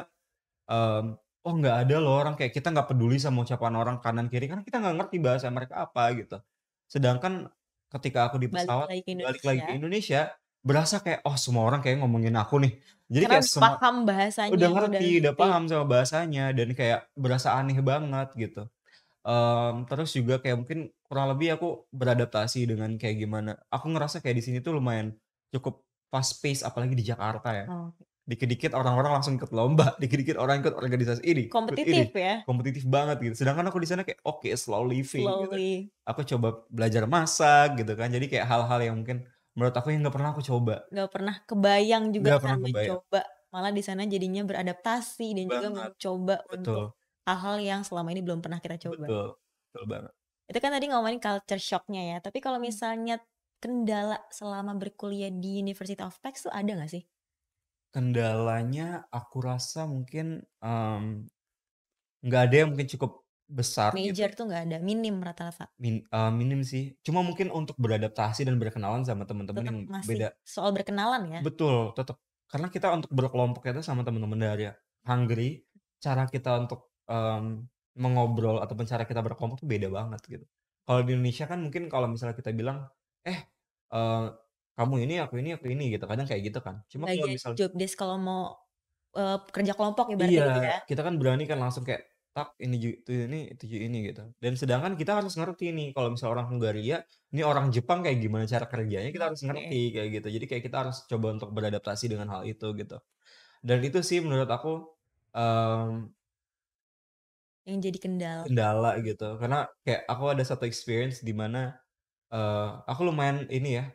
mmm, "Oh nggak ada loh orang kayak kita nggak peduli sama ucapan orang kanan kiri, karena kita nggak ngerti bahasa mereka apa," gitu. Sedangkan ketika aku di Balik pesawat, lagi ke balik lagi Indonesia, ke Indonesia, berasa kayak, "Oh semua orang kayak ngomongin aku nih." Jadi karena kayak udah semua paham bahasanya, udah udah ngerti, udah ngerti. paham sama bahasanya dan kayak berasa aneh banget gitu. Terus juga kayak mungkin kurang lebih aku beradaptasi dengan kayak gimana, aku ngerasa kayak di sini tuh lumayan cukup fast pace apalagi di Jakarta ya. Oh, Dikit-dikit orang-orang langsung ikut lomba, dikit-dikit orang ikut organisasi ini, ikut ini, kompetitif ya, kompetitif banget gitu. Sedangkan aku di sana kayak, oke slow living gitu. slowly, Aku coba belajar masak gitu kan, jadi kayak hal-hal yang mungkin menurut aku yang nggak pernah aku coba, nggak pernah kebayang juga nggak kan pernah kebayang. mencoba, malah di sana jadinya beradaptasi dan juga Banget, mencoba betul, untuk hal-hal yang selama ini belum pernah kita coba. betul, betul banget. Itu kan tadi ngomongin culture shock-nya ya, tapi kalau Mmm. misalnya kendala selama berkuliah di University of Pax tuh ada nggak sih? Kendalanya aku rasa mungkin, nggak ada yang mungkin cukup besar gitu, Major tuh nggak ada, minim rata-rata. minim sih. Cuma mungkin untuk beradaptasi dan berkenalan sama teman-teman Tetap yang masih beda soal berkenalan ya? betul, tetep. Karena kita untuk berkelompok itu sama teman-teman dari Hungary, cara kita untuk, mengobrol ataupun cara kita berkelompok tuh beda banget gitu. Kalau di Indonesia kan mungkin kalau misalnya kita bilang, "Eh, eee, kamu ini, aku ini," gitu, kadang kayak gitu kan. Cuma kalau Bagian misal job desk kalau mau, kerja kelompok iya, ibaratnya gitu ya? kita kan berani kan langsung kayak, "Tak, ini itu ini," gitu. Dan sedangkan kita harus ngerti nih kalau misal orang Hungaria, ini orang Jepang kayak gimana cara kerjanya kita harus ngerti, Oke, kayak gitu. Jadi kayak kita harus coba untuk beradaptasi dengan hal itu gitu. Dan itu sih menurut aku, mmm, yang jadi kendala. kendala gitu. Karena kayak aku ada satu experience di mana, aku lumayan ini ya,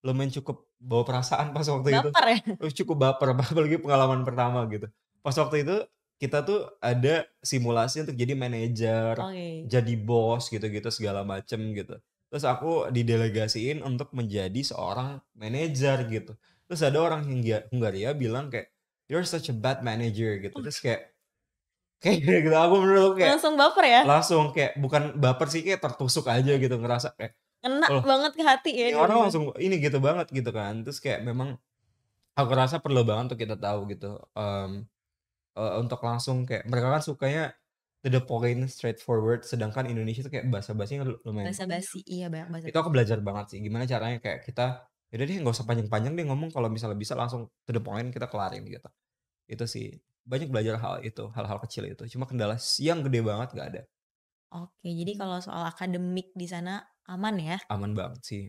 lumayan cukup bawa perasaan pas waktu itu. Baper ya? Cukup baper, apalagi pengalaman pertama gitu. Pas waktu itu, kita tuh ada simulasi untuk jadi manajer, Oke. jadi bos gitu-gitu segala macem gitu. Terus aku didelegasiin untuk menjadi seorang manajer gitu. Terus ada orang Hungaria bilang kayak, "You're such a bad manager," gitu. Terus kayak kayak gitu, aku menurut aku kayak Langsung baper ya? langsung kayak bukan baper sih, kayak tertusuk aja gitu, ngerasa kayak, Ngena "Oh, banget ke hati ya ini di orang situ? langsung ini gitu banget," gitu kan. Terus kayak memang aku rasa perlu banget untuk kita tahu gitu, untuk langsung kayak mereka kan sukanya to the point, straightforward, sedangkan Indonesia tuh kayak basa-basinya lumayan panjang. Basa-basi, iya banyak Itu aku basa-basi. belajar banget sih, gimana caranya kayak kita, ya udah deh nggak usah panjang-panjang deh ngomong, kalau misalnya bisa langsung to the point kita kelarin gitu. Itu sih, banyak belajar hal itu, hal-hal kecil itu. Cuma kendala yang gede banget nggak ada. Oke, jadi kalau soal akademik di sana aman ya? Aman banget sih.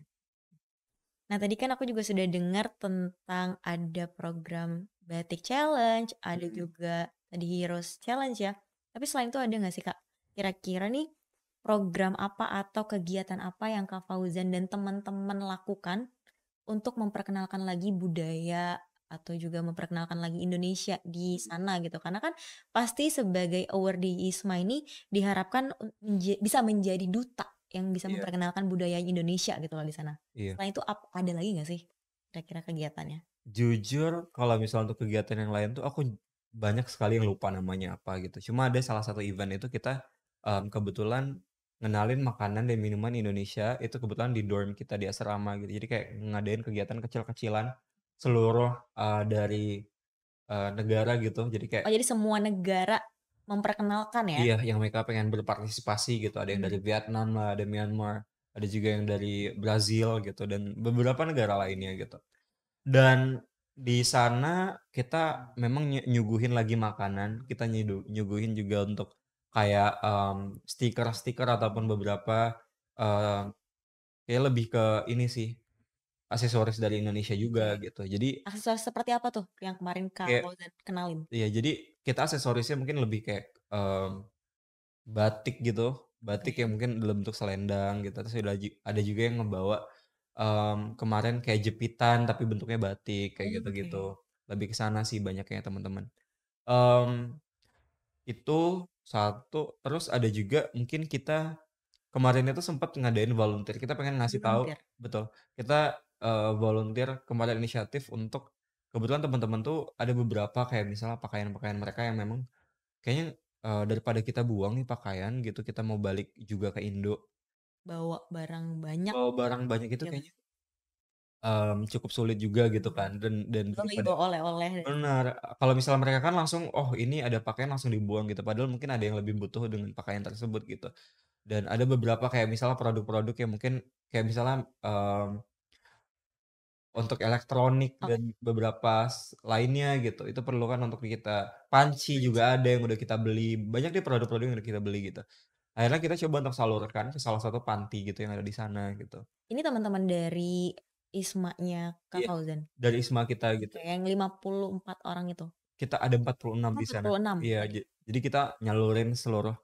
Nah, tadi kan aku juga sudah dengar tentang ada program Batik Challenge, ada Mhm. juga tadi Heroes Challenge ya. Tapi selain itu ada nggak sih Kak, kira-kira nih program apa atau kegiatan apa yang Kak Fauzan dan teman-teman lakukan untuk memperkenalkan lagi budaya atau juga memperkenalkan lagi Indonesia di sana gitu? Karena kan pasti sebagai awardee ISMA ini diharapkan bisa menjadi duta yang bisa Iya, memperkenalkan budaya Indonesia gitu loh di sana. iya. Selain itu ada lagi nggak sih kira-kira kegiatannya? Jujur kalau misal untuk kegiatan yang lain tuh aku banyak sekali yang lupa namanya apa gitu. Cuma ada salah satu event itu kita, kebetulan ngenalin makanan dan minuman Indonesia, itu kebetulan di dorm kita di asrama gitu. Jadi kayak ngadain kegiatan kecil-kecilan seluruh, dari, negara gitu. Jadi kayak Oh jadi semua negara memperkenalkan ya? Iya, yang mereka pengen berpartisipasi gitu, ada yang Mhm, dari Vietnam lah, ada Myanmar, ada juga yang dari Brazil gitu, dan beberapa negara lainnya gitu. Dan di sana kita memang nyuguhin lagi makanan, kita nyuguhin juga untuk kayak, stiker-stiker ataupun beberapa, eee, kayak lebih ke ini sih, aksesoris dari Indonesia oke. juga gitu. Jadi Aksesoris seperti apa tuh yang kemarin Kak kayak Fauzan kenalin? iya, jadi kita aksesorisnya mungkin lebih kayak, batik gitu, Oke. batik yang mungkin dalam bentuk selendang gitu, terus ada juga yang ngebawa, kemarin kayak jepitan tapi bentuknya batik, kayak Oke. gitu-gitu. Lebih ke sana sih banyaknya teman-teman. Mmm, itu satu, terus ada juga mungkin kita kemarin itu sempet ngadain volunteer, kita pengen ngasih tahu Volunteer. betul, kita, volunteer kemarin inisiatif untuk kebetulan teman-teman tuh ada beberapa kayak misalnya pakaian-pakaian mereka yang memang kayaknya, daripada kita buang nih pakaian gitu, kita mau balik juga ke Indo, Bawa barang banyak bawa barang banyak itu ya kan? kayaknya, cukup sulit juga gitu Mhm. kan, dan Belum lagi daripada bawa oleh-oleh dan bener, kalau misalnya mereka kan langsung, "Oh ini ada pakaian," langsung dibuang gitu, padahal mungkin ada yang lebih butuh dengan pakaian tersebut gitu. Dan ada beberapa kayak misalnya produk-produk yang mungkin kayak misalnya, untuk elektronik oke, dan beberapa lainnya gitu, itu perlu kan untuk kita. Panci French. juga ada yang udah kita beli, banyak deh produk-produk yang udah kita beli gitu. Akhirnya kita coba untuk salurkan ke salah satu panti gitu yang ada di sana gitu. Ini teman-teman dari ISMA-nya Kak Iya, Fauzan? dari ISMA kita gitu. Oke, yang 54 orang itu? Kita ada 46 Oh, di sana. 46, Iya, oke. jadi kita nyalurin seluruh,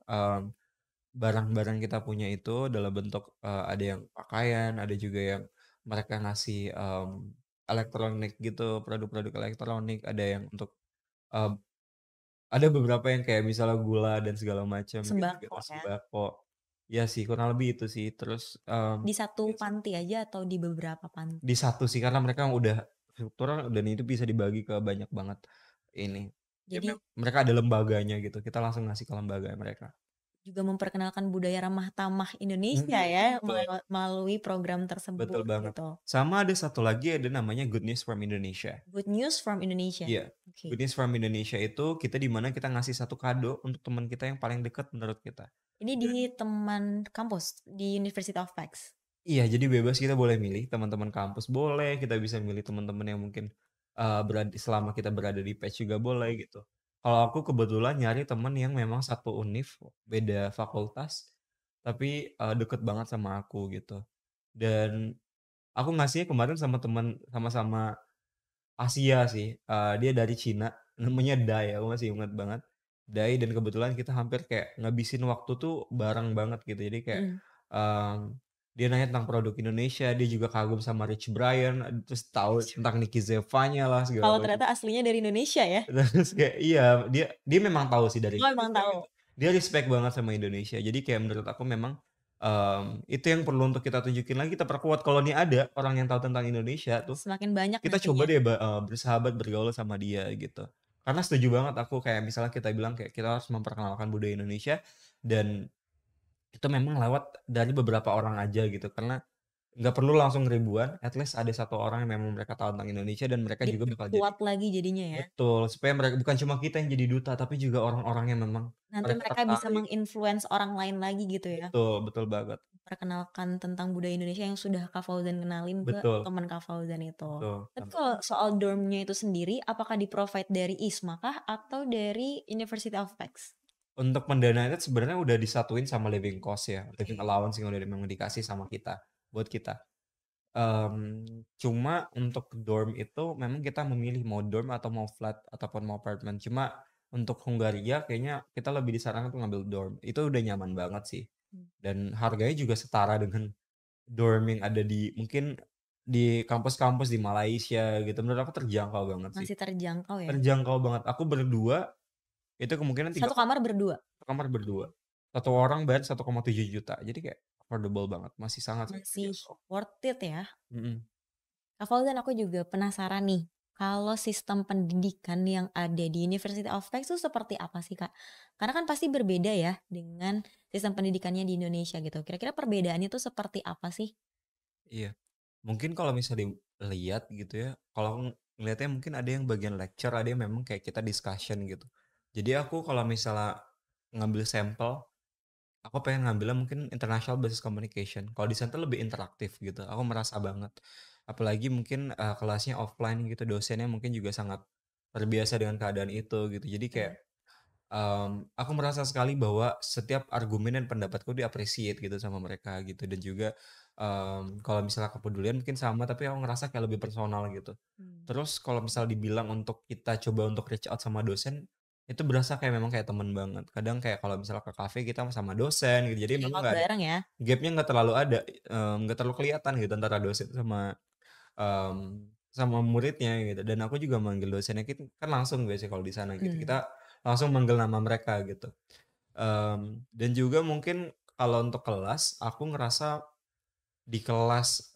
barang-barang kita punya itu dalam bentuk, ada yang pakaian, ada juga yang mereka ngasih, elektronik gitu, produk-produk elektronik, ada yang untuk, eee, ada beberapa yang kayak misalnya gula dan segala macam gitu-gitu, Sembako ya? sembako. Iya sih, kurang lebih itu sih. Terus, Di satu iya sih. panti aja atau di beberapa panti? Di satu sih, karena mereka udah struktural dan itu bisa dibagi ke banyak banget ini. Ya Jadi mereka ada lembaganya gitu, kita langsung ngasih ke lembaga mereka. juga memperkenalkan budaya ramah tamah Indonesia Mhm, ya betul, melalui program betul tersebut banget. gitu. Sama ada satu lagi ada namanya Good News from Indonesia. Good news from Indonesia. Iya, Oke. Good News from Indonesia itu kita di mana kita ngasih satu kado untuk teman kita yang paling dekat menurut kita. Ini di Dan teman kampus di University of Pax. iya, jadi bebas kita boleh milih teman-teman kampus boleh, kita bisa milih teman-teman yang mungkin, selama kita berada di PES juga boleh gitu. Kalau aku kebetulan nyari temen yang memang satu univ, beda fakultas, tapi, deket banget sama aku gitu. Dan aku ngasihnya kemarin sama teman sama-sama Asia sih, dia dari Cina, namanya Dai, aku masih ingat banget. Dai dan kebetulan kita hampir kayak ngabisin waktu tuh bareng banget gitu. Jadi kayak, Mhm. dia nanya tentang produk Indonesia, dia juga kagum sama Rich Brian, terus tahu tentang Nicky Zevanya lah segala Kalau macam. ternyata aslinya dari Indonesia ya? Terus kayak iya, dia dia memang tahu sih dari Oh, emang Indonesia tahu. gitu. Dia respect banget sama Indonesia. Jadi kayak menurut aku memang, itu yang perlu untuk kita tunjukin lagi, kita perkuat kalau nih ada orang yang tahu tentang Indonesia tuh, Semakin banyak kita coba nantinya. deh bersahabat, bergaul sama dia gitu. Karena setuju banget aku kayak misalnya kita bilang kayak kita harus memperkenalkan budaya Indonesia dan itu memang lewat dari beberapa orang aja gitu. Karena nggak perlu langsung ribuan, at least ada satu orang yang memang mereka tahu tentang Indonesia dan mereka juga bakal jadi Diperkuat lagi jadinya ya. betul, supaya mereka bukan cuma kita yang jadi duta, tapi juga orang-orang yang memang Nanti mereka mereka bisa tertarik. meng-influence orang lain lagi gitu ya. Betul, betul banget. Perkenalkan tentang budaya Indonesia yang sudah Kak Fauzan kenalin ke Betul, teman Kak Fauzan itu. betul. Tapi kalau soal dormnya itu sendiri, apakah di-provide dari ISMA kah atau dari University of Pax? Untuk pendanaannya sebenarnya udah disatuin sama living cost ya, living Oke. allowance yang udah memang dikasih sama kita, buat kita. Cuma untuk dorm itu memang kita memilih mau dorm atau mau flat ataupun mau apartemen. Cuma untuk Hungaria kayaknya kita lebih disarankan untuk ngambil dorm. Itu udah nyaman banget sih. Hmm. Dan harganya juga setara dengan dorm yang ada di mungkin di kampus-kampus di Malaysia gitu. Menurut aku terjangkau banget sih. Masih terjangkau ya. Terjangkau banget. Aku berdua itu kemungkinan 3 Satu kamar berdua. kamar berdua. Satu orang bayar 1,7 juta. Jadi kayak affordable banget. Masih sangat-sangat Masih terjangkau. worth it ya. Mhm. Kak Fauzan, aku juga penasaran nih. Kalau sistem pendidikan yang ada di University of Pax itu seperti apa sih Kak? Karena kan pasti berbeda ya dengan sistem pendidikannya di Indonesia gitu. Kira-kira perbedaannya itu seperti apa sih? Iya. Mungkin kalau misalnya dilihat gitu ya, kalau aku ngelihatnya mungkin ada yang bagian lecture, ada yang memang kayak kita discussion gitu. Jadi aku kalau misalnya ngambil sampel, aku pengen ngambilnya mungkin international business communication. Kalau di sana tuh lebih interaktif gitu, aku merasa banget. Apalagi mungkin, kelasnya offline gitu, dosennya mungkin juga sangat terbiasa dengan keadaan itu gitu. Jadi kayak, Betul. aku merasa sekali bahwa setiap argumen dan pendapatku di-appreciate gitu sama mereka gitu dan juga, kalau misalnya kepedulian mungkin sama tapi aku ngerasa kayak lebih personal gitu. Mmm. Terus kalau misal dibilang untuk kita coba untuk reach out sama dosen, itu berasa kayak memang kayak temen banget. Kadang kayak kalau misalnya ke kafe kita sama dosen gitu, jadi memang Hangout nggak ada bareng ya? gap-nya nggak terlalu ada, nggak terlalu kelihatan gitu antara dosen sama muridnya gitu. Dan aku juga manggil dosennya kan langsung biasanya kalau di sana gitu, Mhm. kita langsung manggil nama mereka gitu. Dan juga mungkin kalau untuk kelas, aku ngerasa di kelas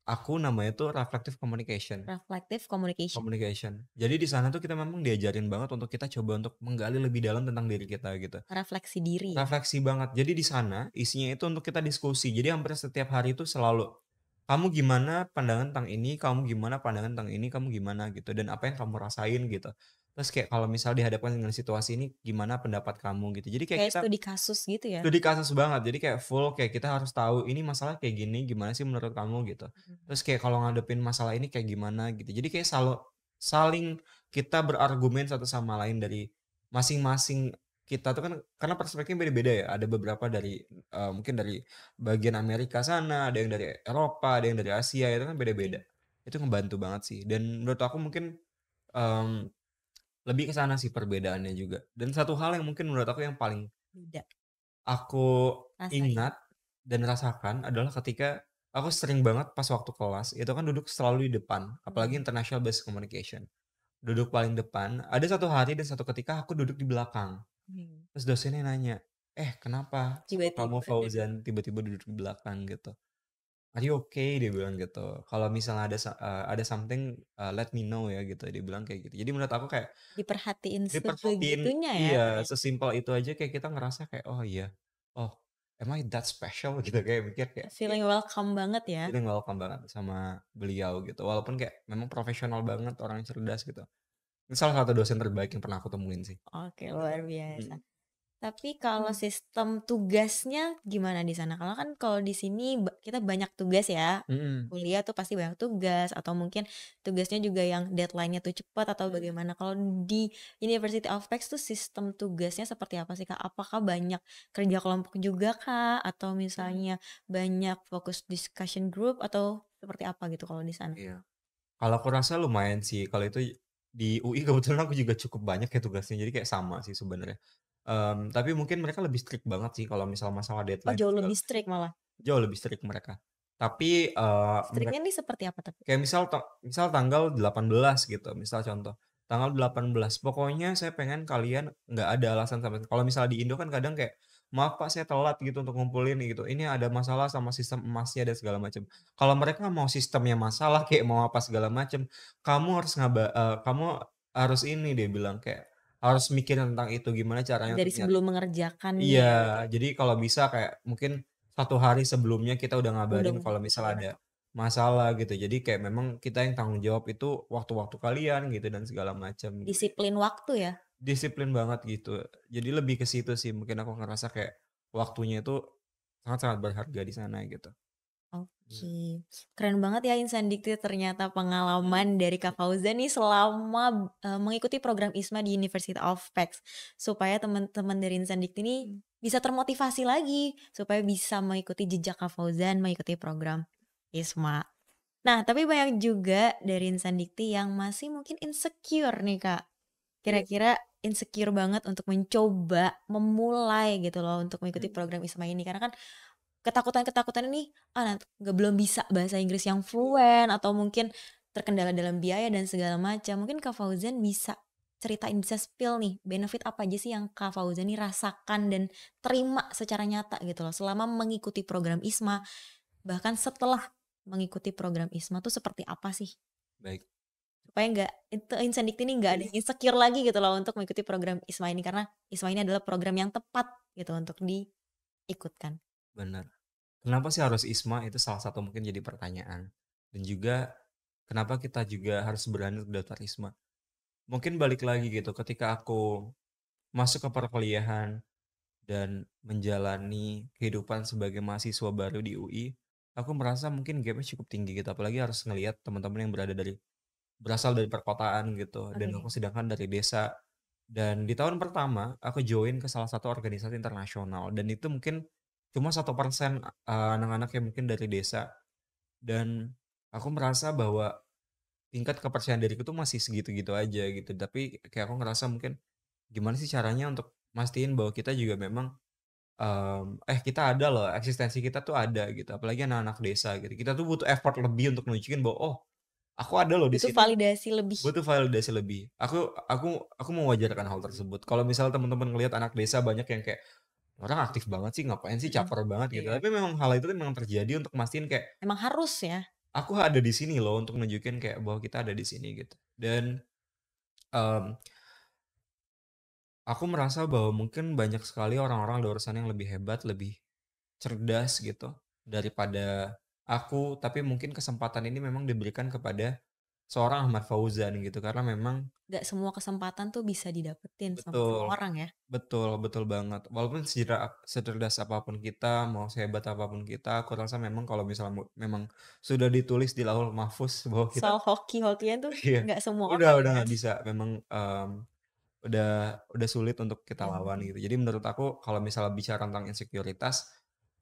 aku namanya tuh reflective communication. Reflective communication. Communication. Jadi di sana tuh kita memang diajarin banget untuk kita coba untuk menggali lebih dalam tentang diri kita gitu. Refleksi diri ya? Refleksi banget. Jadi di sana isinya itu untuk kita diskusi. Jadi hampir setiap hari itu selalu, "Kamu gimana pandangan tentang ini? Kamu gimana pandangan tentang ini? Kamu gimana?" Gitu, dan apa yang kamu rasain gitu. Terus kayak kalau misal dihadapkan dengan situasi ini, gimana pendapat kamu gitu. Jadi kayak Kayak kita studi kasus gitu ya? studi kasus banget. Jadi kayak full kayak kita harus tahu ini masalah kayak gini, gimana sih menurut kamu gitu. Mhm. Terus kayak kalau ngadepin masalah ini kayak gimana gitu. Jadi kayak saling kita berargumen satu sama lain dari masing-masing kita tuh kan karena perspektifnya beda-beda ya. Ada beberapa dari mungkin dari bagian Amerika sana, ada yang dari Eropa, ada yang dari Asia, itu kan beda-beda. Oke. Itu ngebantu banget sih. Dan menurut aku mungkin em, lebih ke sana sih perbedaannya juga. Dan satu hal yang mungkin menurut aku yang paling Beda aku rasanya. ingat dan rasakan adalah ketika aku sering banget pas waktu kelas, itu kan duduk selalu di depan, apalagi Mhm. international based communication. Duduk paling depan, ada satu hari dan satu ketika aku duduk di belakang. Mhm. Terus dosennya nanya, "Kenapa kamu Tiba-tiba duduk. Fauzan tiba-tiba duduk di belakang?" gitu. "Are you okay?" Dia bilang gitu. "Kalau misalnya ada something, let me know ya," gitu. Dia bilang kayak gitu. Jadi menurut aku kayak Diperhatiin diperhatiin sebegitunya ya iya, ternyata. sesimpel itu aja kayak kita ngerasa kayak, "Oh iya, oh am I that special?" Gitu, kayak mikir kayak, iya, Feeling welcome banget ya? feeling welcome banget sama beliau gitu. Walaupun kayak memang profesional banget, orangnya cerdas gitu. Ini salah satu dosen terbaik yang pernah aku temuin sih. Oke, luar biasa. Mhm. Tapi kalau sistem tugasnya gimana di sana? Kalau kan kalau di sini kita banyak tugas ya. Mhm. Kuliah tuh pasti banyak tugas atau mungkin tugasnya juga yang deadline-nya tuh cepat atau bagaimana. Kalau di University of Pax tuh sistem tugasnya seperti apa sih, Kak? Apakah banyak kerja kelompok juga, Kak? Atau misalnya banyak fokus discussion group atau seperti apa gitu kalau di sana? Iya. Kalau aku rasa lumayan sih, kalau itu di UI kebetulan aku juga cukup banyak ya tugasnya, jadi kayak sama sih sebenarnya. Tapi mungkin mereka lebih strict banget sih kalau misal masalah Oh, deadline jauh segala lebih strict malah. jauh lebih strict mereka. Tapi, Strict-nya nih seperti apa tapi? kayak misal tanggal 18 gitu, misal contoh, tanggal 18 pokoknya saya pengen kalian nggak ada alasan sama kalau misal di Indo kan kadang kayak, "Maaf Pak saya telat gitu untuk ngumpulin," gitu, "ini ada masalah sama sistem emasnya," dan segala macam. Kalau mereka mau sistemnya masalah kayak mau apa segala macam, kamu harus ini dia bilang kayak, harus mikirin tentang itu, gimana caranya Dari untuk nyari sebelum mengerjakannya iya, ya gitu ya? jadi kalau bisa kayak mungkin 1 hari sebelumnya kita udah Udah ngabarin kalau misal ngumpulin. ada masalah gitu. Jadi kayak memang kita yang tanggung jawab itu waktu-waktu kalian gitu dan segala macam gitu. Disiplin waktu ya? Disiplin banget gitu. Jadi lebih ke situ sih mungkin aku ngerasa kayak waktunya itu sangat-sangat berharga di sana gitu. Mmm. Oke, keren banget ya Insan Dikti ternyata pengalaman dari Kak Fauzan nih selama, mengikuti program ISMA di University of Pax. Supaya teman-teman dari Insan Dikti nih bisa termotivasi lagi, supaya bisa mengikuti jejak Kak Fauzan mengikuti program ISMA. Nah, tapi banyak juga dari Insan Dikti yang masih mungkin insecure nih Kak. Kira-kira insecure banget untuk mencoba memulai gitu loh untuk mengikuti program ISMA ini, karena kan ketakutan-ketakutan ini, belum bisa bahasa Inggris yang fluent atau mungkin terkendala dalam biaya dan segala macam. Mungkin Kak Fauzan bisa ceritain, bisa spill nih, benefit apa aja sih yang Kak Fauzan nih rasakan dan terima secara nyata gitu loh selama mengikuti program ISMA, bahkan setelah mengikuti program ISMA tuh seperti apa sih? Baik, Supaya nggak itu Insan Dikti ini nggak ada insecure lagi gitu loh untuk mengikuti program ISMA ini, karena ISMA ini adalah program yang tepat gitu untuk diikutkan. bener. Kenapa sih harus ISMA? Itu salah satu mungkin jadi pertanyaan. Dan juga kenapa kita juga harus berani untuk daftar ISMA? Mungkin balik lagi gitu ketika aku masuk ke perkuliahan. dan menjalani kehidupan sebagai mahasiswa baru di UI, aku merasa mungkin gapnya cukup tinggi gitu. Apalagi harus ngelihat teman-teman yang berasal dari perkotaan gitu, dan aku Oke. sedangkan dari desa. Dan di tahun pertama aku join ke salah satu organisasi internasional dan itu mungkin cuma 1% anak-anak yang mungkin dari desa, dan aku merasa bahwa tingkat kepercayaan diriku tuh masih segitu-gitu aja gitu. Tapi kayak aku ngerasa mungkin gimana sih caranya untuk mastiin bahwa kita juga memang kita ada loh, eksistensi kita tuh ada gitu. Apalagi anak-anak desa gitu. Kita tuh butuh effort lebih untuk nunjukin bahwa oh, aku ada loh di Butuh sini. validasi lebih. Butuh validasi lebih. Aku mewajarkan hal tersebut. Kalau misal teman-teman ngelihat anak desa banyak yang kayak, "Orang aktif banget sih, ngapain sih, Mhm. caper banget," gitu. Iya. Tapi memang hal itu tuh memang terjadi untuk mastiin kayak, Emang harus ya? "Aku ada di sini loh," untuk nunjukin kayak bahwa kita ada di sini gitu. Dan, mmm, aku merasa bahwa mungkin banyak sekali orang-orang di luar sana yang lebih hebat, lebih cerdas gitu daripada aku, tapi mungkin kesempatan ini memang diberikan kepada seorang Ahmad Fauzan gitu. Karena memang Nggak semua kesempatan tuh bisa didapetin sama semua betul. orang ya? Betul, betul banget. Walaupun secerdas apapun kita, mau sehebat apapun kita, aku rasa memang kalau misalnya memang sudah ditulis di Lauhul Mahfuz bahwa kita Soal hoki-hokian tuh iya, nggak semua orang udah ya? nggak bisa. Memang, udah sulit untuk kita lawan Mhm. gitu. Jadi menurut aku kalau misalnya bicara tentang insekuritas,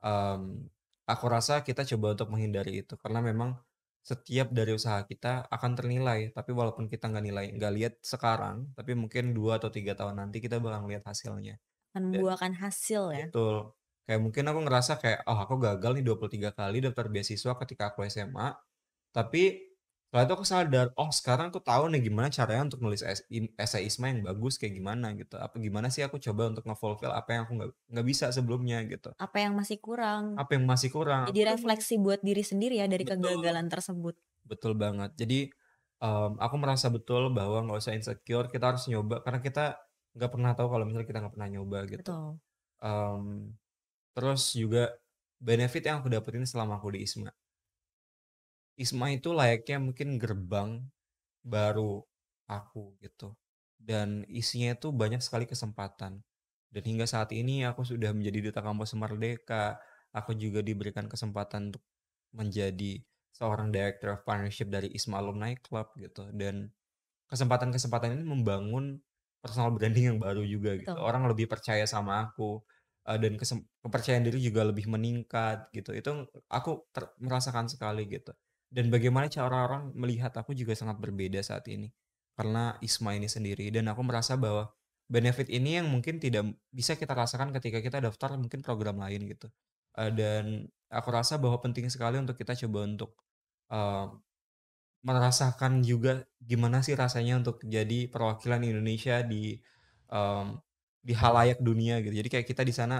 mmm, aku rasa kita coba untuk menghindari itu. Karena memang setiap dari usaha kita akan ternilai, tapi walaupun kita nggak lihat sekarang, tapi mungkin 2 atau 3 tahun nanti kita bakal lihat hasilnya. Akan Dan membuahkan hasil ya? betul. Kayak mungkin aku ngerasa kayak, "Oh, aku gagal nih 23 kali daftar beasiswa ketika aku SMA." Tapi setelah itu aku sadar, "Oh, sekarang aku tahu nih gimana caranya untuk nulis esai ISMA yang bagus kayak gimana," gitu. Apa gimana sih aku coba untuk nge-fulfill apa yang aku nggak bisa sebelumnya gitu. Apa yang masih kurang? Apa yang masih kurang, Jadi aku udah mulai refleksi buat diri sendiri ya dari betul, kegagalan tersebut. betul banget. Jadi, aku merasa betul bahwa nggak usah insecure, kita harus nyoba karena kita nggak pernah tahu kalau misalnya kita nggak pernah nyoba gitu. Betul. Mmm Terus juga benefit yang aku dapetin selama aku di ISMA. ISMA itu layaknya mungkin gerbang baru aku gitu. Dan isinya itu banyak sekali kesempatan. Dan hingga saat ini aku sudah menjadi duta kampus Merdeka. Aku juga diberikan kesempatan untuk menjadi seorang director of partnership dari ISMA Alumni Club gitu. Dan kesempatan-kesempatan ini membangun personal branding yang baru juga gitu. Betul. Orang lebih percaya sama aku, dan kepercayaan diri juga lebih meningkat gitu. Itu aku merasakan sekali gitu. Dan bagaimana cara orang melihat aku juga sangat berbeda saat ini. Karena ISMA ini sendiri dan aku merasa bahwa benefit ini yang mungkin tidak bisa kita rasakan ketika kita daftar mungkin program lain gitu. Dan aku rasa bahwa penting sekali untuk kita coba untuk, eee merasakan juga gimana sih rasanya untuk jadi perwakilan Indonesia mmm, di khalayak dunia gitu. Jadi kayak kita di sana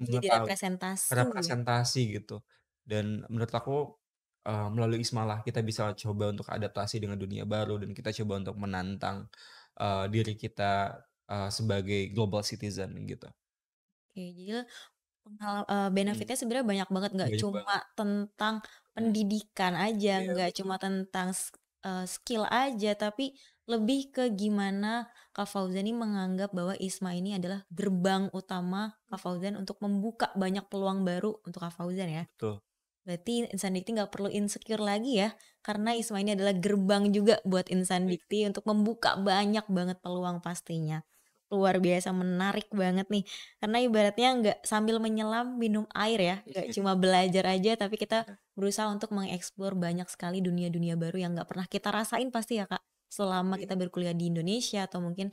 Jadi mengetahui representasi ya? representasi gitu. Dan menurut aku, melalui Ismalah kita bisa coba untuk adaptasi dengan dunia baru dan kita coba untuk menantang, diri kita, sebagai global citizen gitu. Oke, jadi Mhm, benefitnya sebenarnya banyak banget, nggak banyak cuma banget. tentang Mhm, pendidikan aja, iya nggak betul, cuma tentang skill aja, tapi lebih ke gimana Kak Fauzan ini menganggap bahwa ISMA ini adalah gerbang utama Kak Fauzan untuk membuka banyak peluang baru untuk Kak Fauzan ya. betul. Berarti insan dikti nggak perlu insecure lagi ya, karena ISMA ini adalah gerbang juga buat insan Baik, dikti untuk membuka banyak banget peluang pastinya. Luar biasa menarik banget nih, karena ibaratnya nggak sambil menyelam minum air ya, nggak cuma belajar aja tapi kita iya, berusaha untuk mengeksplor banyak sekali dunia-dunia baru yang nggak pernah kita rasain pasti ya Kak, selama iya, kita berkuliah di Indonesia atau mungkin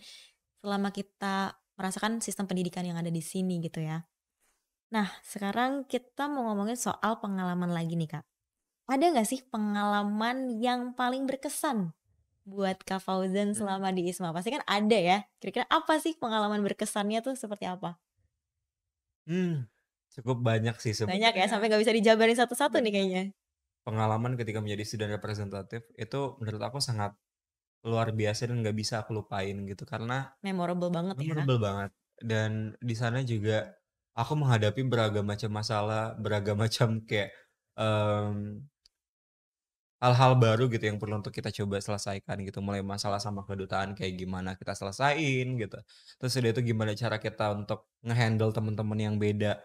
selama kita merasakan sistem pendidikan yang ada di sini gitu ya. Nah, sekarang kita mau ngomongin soal pengalaman lagi nih, Kak. Ada nggak sih pengalaman yang paling berkesan buat Kak Fauzan mhm. selama di ISMA? Pasti kan ada ya. Kira-kira apa sih pengalaman berkesannya tuh seperti apa? Mmm, Cukup banyak sih Banyak ya, sebenarnya. sampai nggak bisa dijabarin satu-satu nih Banyak. kayaknya. Pengalaman ketika menjadi student representative itu menurut aku sangat luar biasa dan nggak bisa aku lupain gitu karena Memorable banget ya. memorable banget dan di sana juga aku menghadapi beragam macam masalah, beragam macam kayak, mmm, hal-hal baru gitu yang perlu untuk kita coba selesaikan gitu. Mulai masalah sama kedutaan kayak gimana kita selesain gitu. Terus udah itu gimana cara kita untuk ngehandle teman-teman yang beda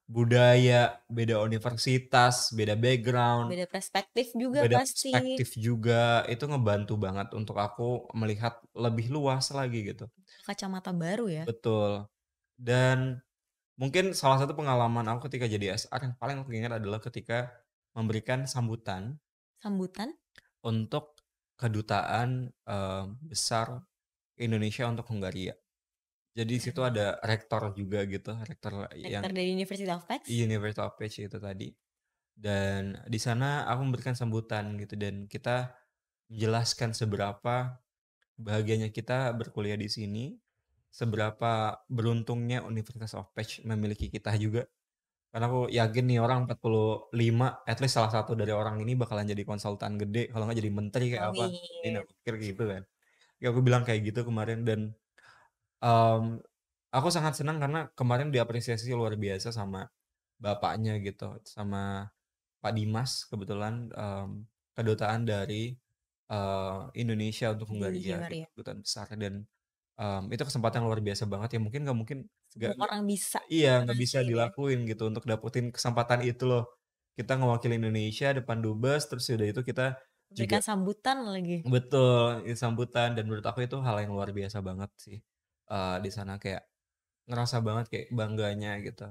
budaya, beda universitas, beda background, Beda perspektif juga beda pasti. perspektif juga. Itu ngebantu banget untuk aku melihat lebih luas lagi gitu. Kacamata baru ya. Betul. Dan mungkin salah satu pengalaman aku ketika jadi SR yang paling aku ingat adalah ketika memberikan sambutan Sambutan? untuk kedutaan, besar Indonesia untuk Hungaria. Jadi di situ Keren. ada rektor juga gitu, rektor yang Rektor dari University of Pex? University of Peach itu tadi. Dan di sana aku memberikan sambutan gitu dan kita menjelaskan seberapa bahagianya kita berkuliah di sini, seberapa beruntungnya Universitas of Peach memiliki kita juga. Karena aku yakin nih orang 45, at least salah satu dari orang ini bakalan jadi konsultan gede, kalau nggak jadi menteri kayak apa. Jadi Amin. aku pikir gitu kan. Ya aku bilang kayak gitu kemarin dan Mmm, aku sangat senang karena kemarin diapresiasi luar biasa sama bapaknya gitu, sama Pak Dimas kebetulan, kedutaan dari, Indonesia untuk Di Hungaria gitu, Hungaria. kedutaan besar dan, itu kesempatan luar biasa banget yang mungkin Semua nggak orang bisa iya, nggak bisa ngerasain ya. dilakuin gitu untuk dapetin kesempatan itu loh. Kita ngewakili Indonesia depan dubes, terus udah itu kita juga Memberikan sambutan lagi. betul, sambutan dan menurut aku itu hal yang luar biasa banget sih, di sana kayak ngerasa banget kayak bangganya gitu,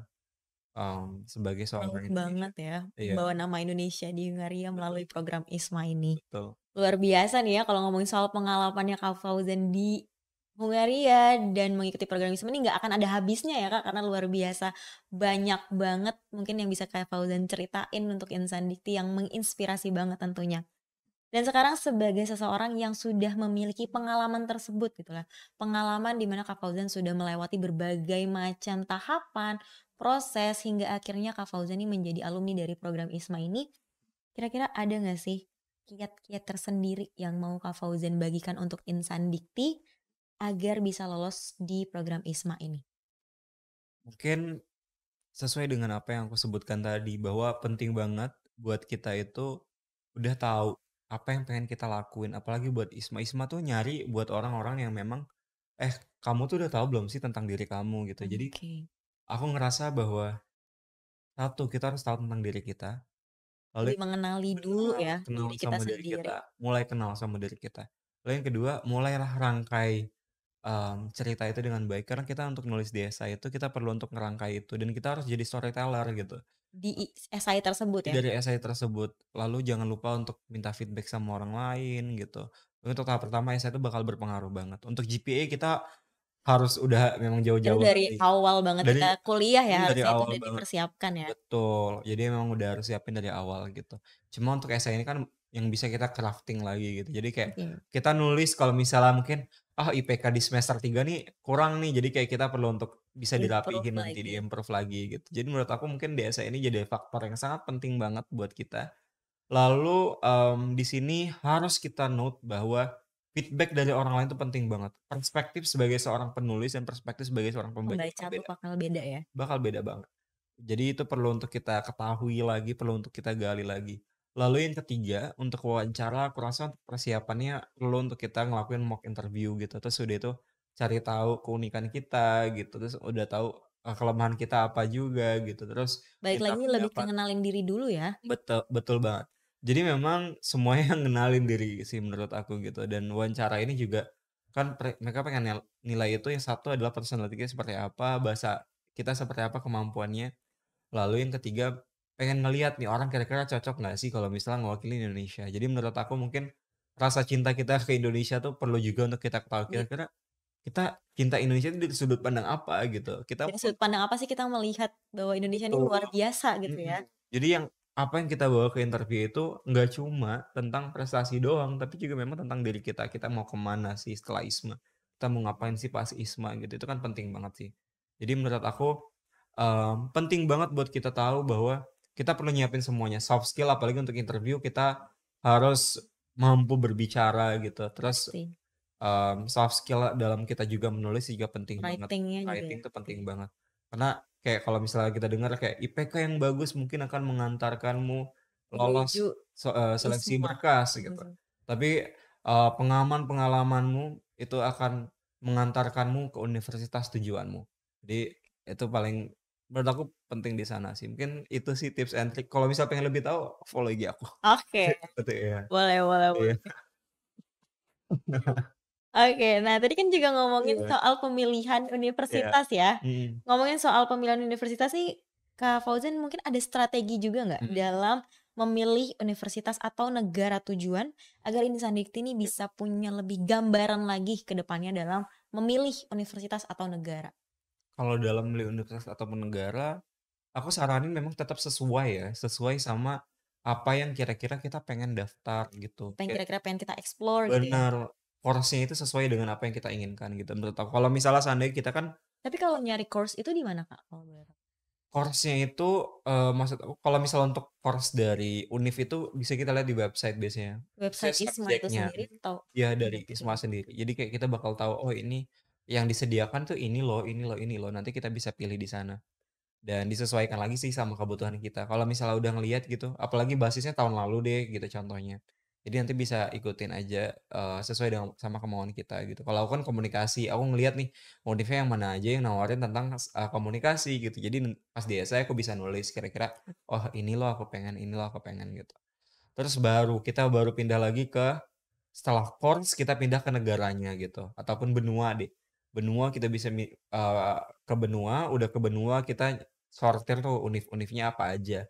sebagai Proud seorang Indonesia. banget ya, Iya, membawa nama Indonesia di Hungaria betul melalui program ISMA ini. betul. Luar biasa nih ya kalau ngomongin soal pengalamannya Kak Fauzan di Hungaria dan mengikuti program ISMA ini nggak akan ada habisnya ya Kak, karena luar biasa banyak banget mungkin yang bisa Kak Fauzan ceritain untuk insan dikti yang menginspirasi banget tentunya. Dan sekarang sebagai seseorang yang sudah memiliki pengalaman tersebut gitu lah, pengalaman di mana Kak Fauzan sudah melewati berbagai macam tahapan, proses, hingga akhirnya Kak Fauzan ini menjadi alumni dari program ISMA ini, kira-kira ada nggak sih kiat-kiat tersendiri yang mau Kak Fauzan bagikan untuk insan dikti agar bisa lolos di program ISMA ini? Mungkin sesuai dengan apa yang aku sebutkan tadi bahwa penting banget buat kita itu udah tahu apa yang pengen kita lakuin, apalagi buat ISMA. ISMA tuh nyari buat orang-orang yang memang, "Eh, kamu tuh udah tahu belum sih tentang diri kamu?" Gitu. Jadi Oke. aku ngerasa bahwa satu, kita harus tahu tentang diri kita. Lalu Lebih mengenali dulu benar, ya kenal diri kita sama diri sendiri. kita, mulai kenal sama diri kita. Lalu yang kedua, mulailah rangkai, cerita itu dengan baik, karena kita untuk nulis di esai itu kita perlu untuk ngerangkai itu dan kita harus jadi storyteller gitu. Di esai tersebut ya? Dari esai tersebut, lalu jangan lupa untuk minta feedback sama orang lain gitu. Untuk tahap pertama esai itu bakal berpengaruh banget. Untuk GPA kita harus udah memang Itu jauh-jauh dari hari, awal banget kita dari kuliah ya dari harusnya itu awal udah banget. dipersiapkan ya? Betul, jadi memang udah harus siapin dari awal gitu. Cuma untuk esai ini kan yang bisa kita crafting lagi gitu. Jadi kayak Oke, kita nulis kalau misalnya mungkin, ah IPK di semester 3 nih kurang nih, jadi kayak kita perlu untuk bisa improve dirapihin nanti, lagi. di-improve lagi gitu. Jadi menurut aku mungkin di esai ini jadi faktor yang sangat penting banget buat kita. Lalu, di sini harus kita note bahwa feedback dari orang lain itu penting banget. Perspektif sebagai seorang penulis dan perspektif sebagai seorang pembaca Pembaca bakal tuh beda, bakal beda ya? bakal beda banget. Jadi itu perlu untuk kita ketahui lagi, perlu untuk kita gali lagi. Lalu yang ketiga, untuk wawancara aku rasa untuk persiapannya perlu untuk kita ngelakuin mock interview gitu. Terus udah itu cari tahu keunikan kita gitu, terus udah tahu, kelemahan kita apa juga gitu, terus Balik minta lagi lebih ke pendapat. ngenalin diri dulu ya? Betul betul banget. Jadi memang semuanya ngenalin diri sih menurut aku gitu dan wawancara ini juga kan mereka pengen nilai itu yang satu adalah personality-nya seperti apa, bahasa kita seperti apa kemampuannya. Lalu yang ketiga, pengen ngelihat nih orang kira-kira cocok nggak sih kalau misalnya ngewakili Indonesia. Jadi menurut aku mungkin rasa cinta kita ke Indonesia tuh perlu juga untuk kita ketahui Di kira-kira kita cinta Indonesia itu dari sudut pandang apa gitu. Kita dari sudut pandang apa sih kita melihat bahwa Indonesia ini betul, luar biasa gitu ya? mhm. Jadi yang apa yang kita bawa ke interview itu nggak cuma tentang prestasi doang, tapi juga memang tentang diri kita. Kita mau kemana sih setelah ISMA? Kita mau ngapain sih pas ISMA gitu, itu kan penting banget sih. Jadi menurut aku, penting banget buat kita tahu bahwa kita perlu nyiapin semuanya, soft skill apalagi untuk interview kita harus mampu berbicara gitu. Terus, Pasti. soft skill dalam kita juga menulis juga penting banget. Writing-nya juga Writing ya? itu penting banget. Karena kayak kalau misalnya kita dengar kayak IPK yang bagus mungkin akan mengantarkanmu lolos menuju seleksi ISMA. berkas gitu. Mhm. Tapi, pengalaman-pengalamanmu itu akan mengantarkanmu ke universitas tujuanmu. Jadi itu paling menurut aku penting di sana sih. Mungkin itu sih tips and trick. Kalau misal pengen lebih tahu, follow IG aku. Oke, Itu iya. boleh boleh Iya. boleh. Oke, nah tadi kan juga ngomongin Iya soal pemilihan iya. universitas ya. Mhm. Ngomongin soal pemilihan universitas nih, Kak Fauzan mungkin ada strategi juga nggak Mhm. dalam memilih universitas atau negara tujuan agar Insan Dikti ini bisa punya lebih gambaran lagi ke depannya dalam memilih universitas atau negara? Kalau dalam milih universitas ataupun negara, aku saranin memang tetap sesuai ya, sesuai sama apa yang kira-kira kita pengen daftar gitu. Apa yang Kayak kira-kira pengen kita explore gitu ya? bener, course-nya itu sesuai dengan apa yang kita inginkan gitu menurut aku. Kalau misalnya seandainya kita kan Tapi kalau nyari course itu di mana, Kak, kalau boleh tahu? course-nya itu, maksud aku kalau misalnya untuk course dari univ itu bisa kita lihat di website biasanya. Biasanya Website ISMA itu subjeknya sendiri atau ya ada dari tuh kayak ISMA gitu? sendiri. Jadi kayak kita bakal tahu, oh ini yang disediakan tuh ini loh ini loh ini loh, nanti kita bisa pilih di sana. Dan disesuaikan lagi sih sama kebutuhan kita. Kalau misalnya udah ngelihat gitu, apalagi basisnya tahun lalu deh gitu contohnya. Jadi nanti bisa ikutin aja, sesuai dengan sama kemauan kita gitu. Kalau aku kan komunikasi, aku ngelihat nih motifnya yang mana aja yang nawarin tentang komunikasi gitu. Jadi pas di essay aku bisa nulis kira-kira, "Oh ini loh aku pengen," gitu. Terus kita baru pindah lagi ke setelah course kita pindah ke negaranya gitu, ataupun benua deh. Benua kita bisa ke benua, udah ke benua kita sortir tuh univ-univnya apa aja.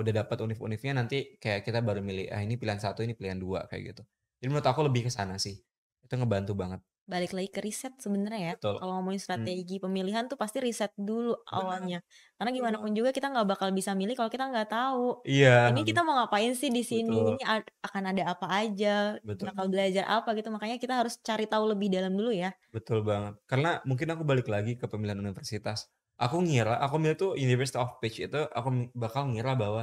Udah dapat univ-univnya nanti kayak kita baru milih, ah ini pilihan satu ini pilihan 2 kayak gitu. Jadi menurut aku lebih ke sana sih. Itu ngebantu banget. Balik lagi ke riset sebenarnya ya. Betul. Kalau ngomongin Mhm. strategi pemilihan tuh pasti riset dulu Bener, awalnya. Karena betul gimana banget. pun juga kita nggak bakal bisa milih kalau kita nggak tahu, Iya, ini kita mau ngapain sih di sini, betul ini akan ada apa aja, betul bakal belajar apa gitu. Makanya kita harus cari tahu lebih dalam dulu ya. betul banget. Karena mungkin aku balik lagi ke pemilihan universitas. Aku milih tuh University of Peach itu bakal ngira bahwa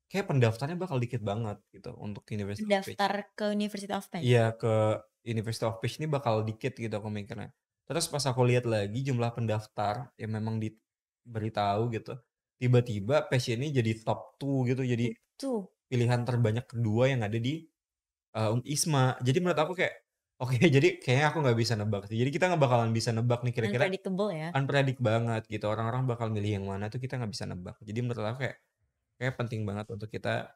kayak pendaftarnya bakal dikit banget gitu untuk University of Peach. Daftar ke University of Penn. Iya, ke University of Peach ini bakal dikit gitu aku mikirnya. Terus pas aku lihat lagi jumlah pendaftar yang memang diberitahu gitu, tiba-tiba Peach ini jadi top 2 gitu, jadi Itu pilihan terbanyak kedua yang ada di ISMA. Jadi menurut aku kayak, oke jadi kayaknya aku nggak bisa nebak sih. Jadi kita nggak bakalan bisa nebak nih kira-kira unpredictable ya. unpredict banget gitu, orang-orang bakal milih yang mana tuh kita nggak bisa nebak. Jadi menurut aku kayak penting banget untuk kita,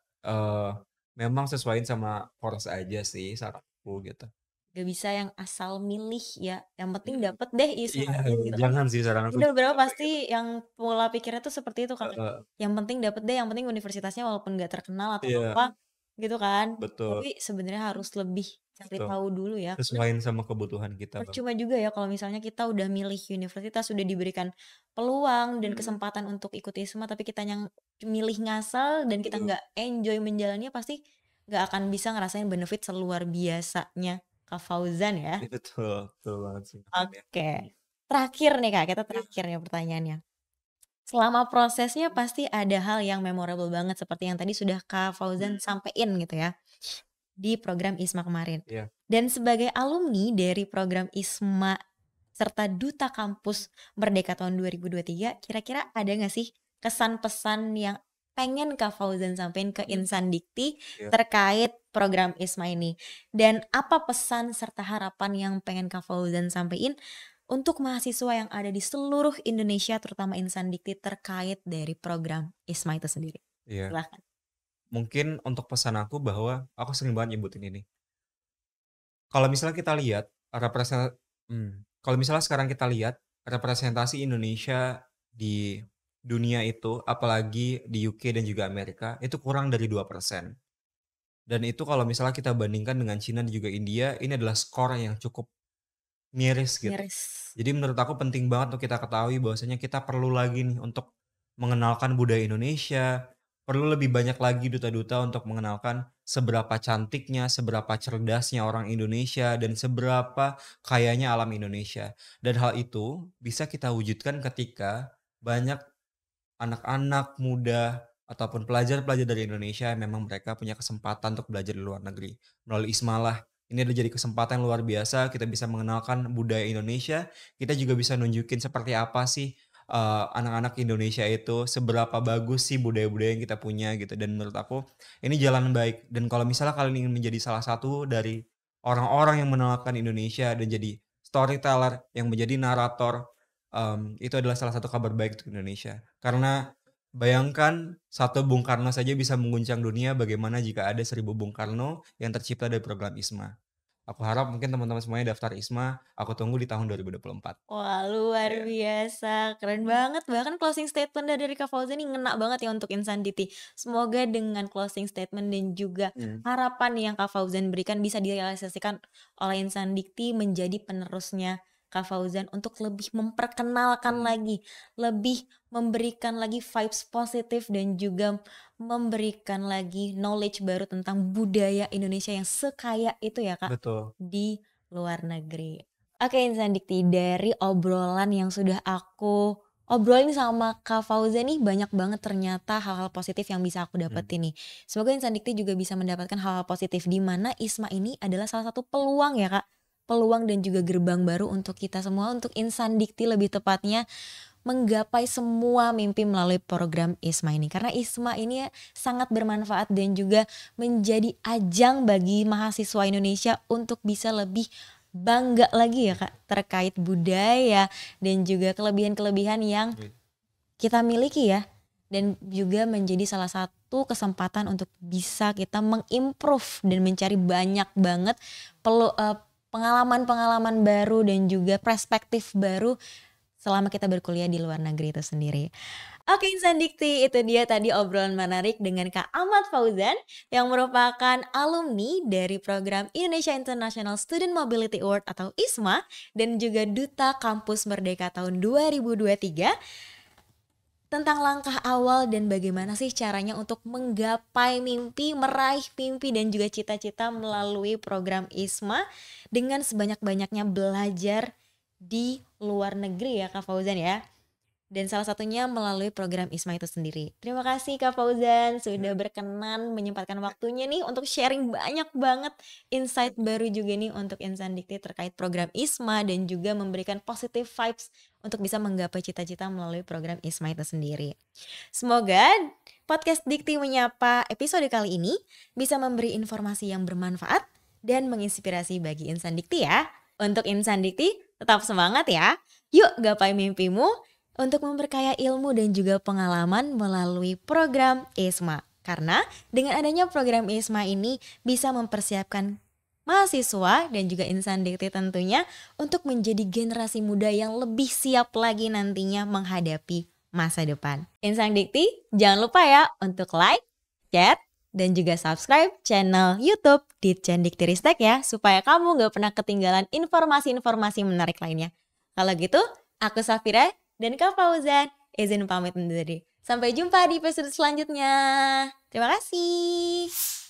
memang sesuaiin sama course aja sih saranku gitu. Gak bisa yang asal milih ya, yang penting Mhm. dapet deh Iya, ISMA-nya gitu kan. jangan sih saran aku Ada jangan beberapa sampai gitu. pasti yang pola pikirnya tuh seperti itu kan, Heeh, yang penting dapet deh, yang penting universitasnya walaupun nggak terkenal atau iya, apa, gitu kan. betul Tapi sebenarnya harus lebih cari betul. tahu dulu ya, karena Sesuaiin sama kebutuhan kita banget. percuma juga ya kalau misalnya kita udah milih universitas, udah diberikan peluang dan Mhm, kesempatan untuk ikut ISMA, tapi kita yang milih ngasal dan kita betul. nggak enjoy menjalaninya, pasti nggak akan bisa ngerasain benefit seluar biasanya Kak Fauzan ya. Iya betul, betul banget sih. Ya. Oke. Terakhir nih Kak, kita Iya. terakhir nih pertanyaannya. Selama prosesnya pasti ada hal yang memorable banget seperti yang tadi sudah Kak Fauzan Mhm, sampein gitu ya, di program ISMA kemarin. iya. Dan sebagai alumni dari program ISMA serta Duta Kampus Merdeka tahun 2023, kira-kira ada nggak sih kesan pesan yang pengen Kak Fauzan sampein ke Mhm, insan dikti iya. terkait program ISMA ini? Dan apa pesan serta harapan yang pengen Kak Fauzan sampein untuk mahasiswa yang ada di seluruh Indonesia terutama insan dikti terkait dari program ISMA itu sendiri? Iya. Silahkan. Mungkin untuk pesan aku bahwa aku sering banget nyebutin ini. Kalau misalnya kita lihat kalau misalnya sekarang kita lihat representasi Indonesia di dunia itu, apalagi di UK dan juga Amerika, itu kurang dari 2%. Dan itu kalau misalnya kita bandingkan dengan Cina dan juga India, ini adalah skor yang cukup miris gitu. Miris. Jadi menurut aku penting banget untuk kita ketahui bahwasanya kita perlu lagi nih untuk mengenalkan budaya Indonesia, perlu lebih banyak lagi duta-duta untuk mengenalkan seberapa cantiknya, seberapa cerdasnya orang Indonesia, dan seberapa kayanya alam Indonesia. Dan hal itu bisa kita wujudkan ketika banyak anak-anak muda ataupun pelajar-pelajar dari Indonesia yang memang mereka punya kesempatan untuk belajar di luar negeri. Melalui Ismalah, ini adalah jadi kesempatan yang luar biasa, kita bisa mengenalkan budaya Indonesia, kita juga bisa nunjukin seperti apa sih, anak-anak Indonesia itu seberapa bagus sih budaya-budaya yang kita punya gitu. Dan menurut aku ini jalan baik. Dan kalau misalnya kalian ingin menjadi salah satu dari orang-orang yang mengenalkan Indonesia dan jadi storyteller, yang menjadi narator, itu adalah salah satu kabar baik untuk Indonesia. Karena bayangkan satu Bung Karno saja bisa mengguncang dunia, bagaimana jika ada 1000 Bung Karno yang tercipta dari program ISMA. Aku harap mungkin teman-teman semuanya daftar ISMA, aku tunggu di tahun 2024. Wah, luar Iya. biasa, keren banget. Bahkan closing statement dari Kak Fauzan ini ngena banget ya untuk Insanity. Semoga dengan closing statement dan juga Mmm. harapan yang Kak Fauzan berikan bisa direalisasikan oleh Insanity menjadi penerusnya Kak Fauzan untuk lebih memperkenalkan Mmm. lagi, lebih memberikan lagi vibes positif dan juga memberikan lagi knowledge baru tentang budaya Indonesia yang sekaya itu ya Kak, Betul. di luar negeri. Oke Insan Dikti, dari obrolan yang sudah aku obrolin sama Kak Fauzan nih banyak banget ternyata hal-hal positif yang bisa aku Mmm. dapetin nih. Semoga Insan Dikti juga bisa mendapatkan hal-hal positif di mana ISMA ini adalah salah satu peluang ya Kak. Peluang dan juga gerbang baru untuk kita semua, untuk Insan Dikti lebih tepatnya menggapai semua mimpi melalui program ISMA ini. Karena ISMA ini sangat bermanfaat dan juga menjadi ajang bagi mahasiswa Indonesia untuk bisa lebih bangga lagi ya Kak terkait budaya dan juga kelebihan-kelebihan yang Baik. kita miliki ya. Dan juga menjadi salah satu kesempatan untuk bisa kita mengimprove dan mencari banyak banget pengalaman-pengalaman baru dan juga perspektif baru selama kita berkuliah di luar negeri itu sendiri. Oke Insan Dikti, itu dia tadi obrolan menarik dengan Kak Ahmad Fauzan yang merupakan alumni dari program Indonesia International Student Mobility Award atau ISMA dan juga Duta Kampus Merdeka tahun 2023 tentang langkah awal dan bagaimana sih caranya untuk menggapai mimpi, meraih mimpi dan juga cita-cita melalui program ISMA dengan sebanyak-banyaknya belajar di luar negeri ya Kak Fauzan ya. Dan salah satunya melalui program ISMA itu sendiri. Terima kasih Kak Fauzan sudah berkenan menyempatkan waktunya nih untuk sharing banyak banget insight baru juga nih untuk Insan Dikti terkait program ISMA dan juga memberikan positive vibes untuk bisa menggapai cita-cita melalui program ISMA itu sendiri. Semoga podcast Dikti Menyapa episode kali ini bisa memberi informasi yang bermanfaat dan menginspirasi bagi Insan Dikti ya. Untuk Insan Dikti tetap semangat ya. Yuk gapai mimpimu untuk memperkaya ilmu dan juga pengalaman melalui program ISMA. Karena dengan adanya program ISMA ini bisa mempersiapkan mahasiswa dan juga Insan Dikti tentunya untuk menjadi generasi muda yang lebih siap lagi nantinya menghadapi masa depan. Insan Dikti jangan lupa ya untuk like, chat, dan juga subscribe channel YouTube Ditjen Dikti Ristek ya, supaya kamu gak pernah ketinggalan informasi-informasi menarik lainnya. Kalau gitu, aku Safira dan Kak Fauzan izin pamit undur diri. Sampai jumpa di episode selanjutnya. Terima kasih.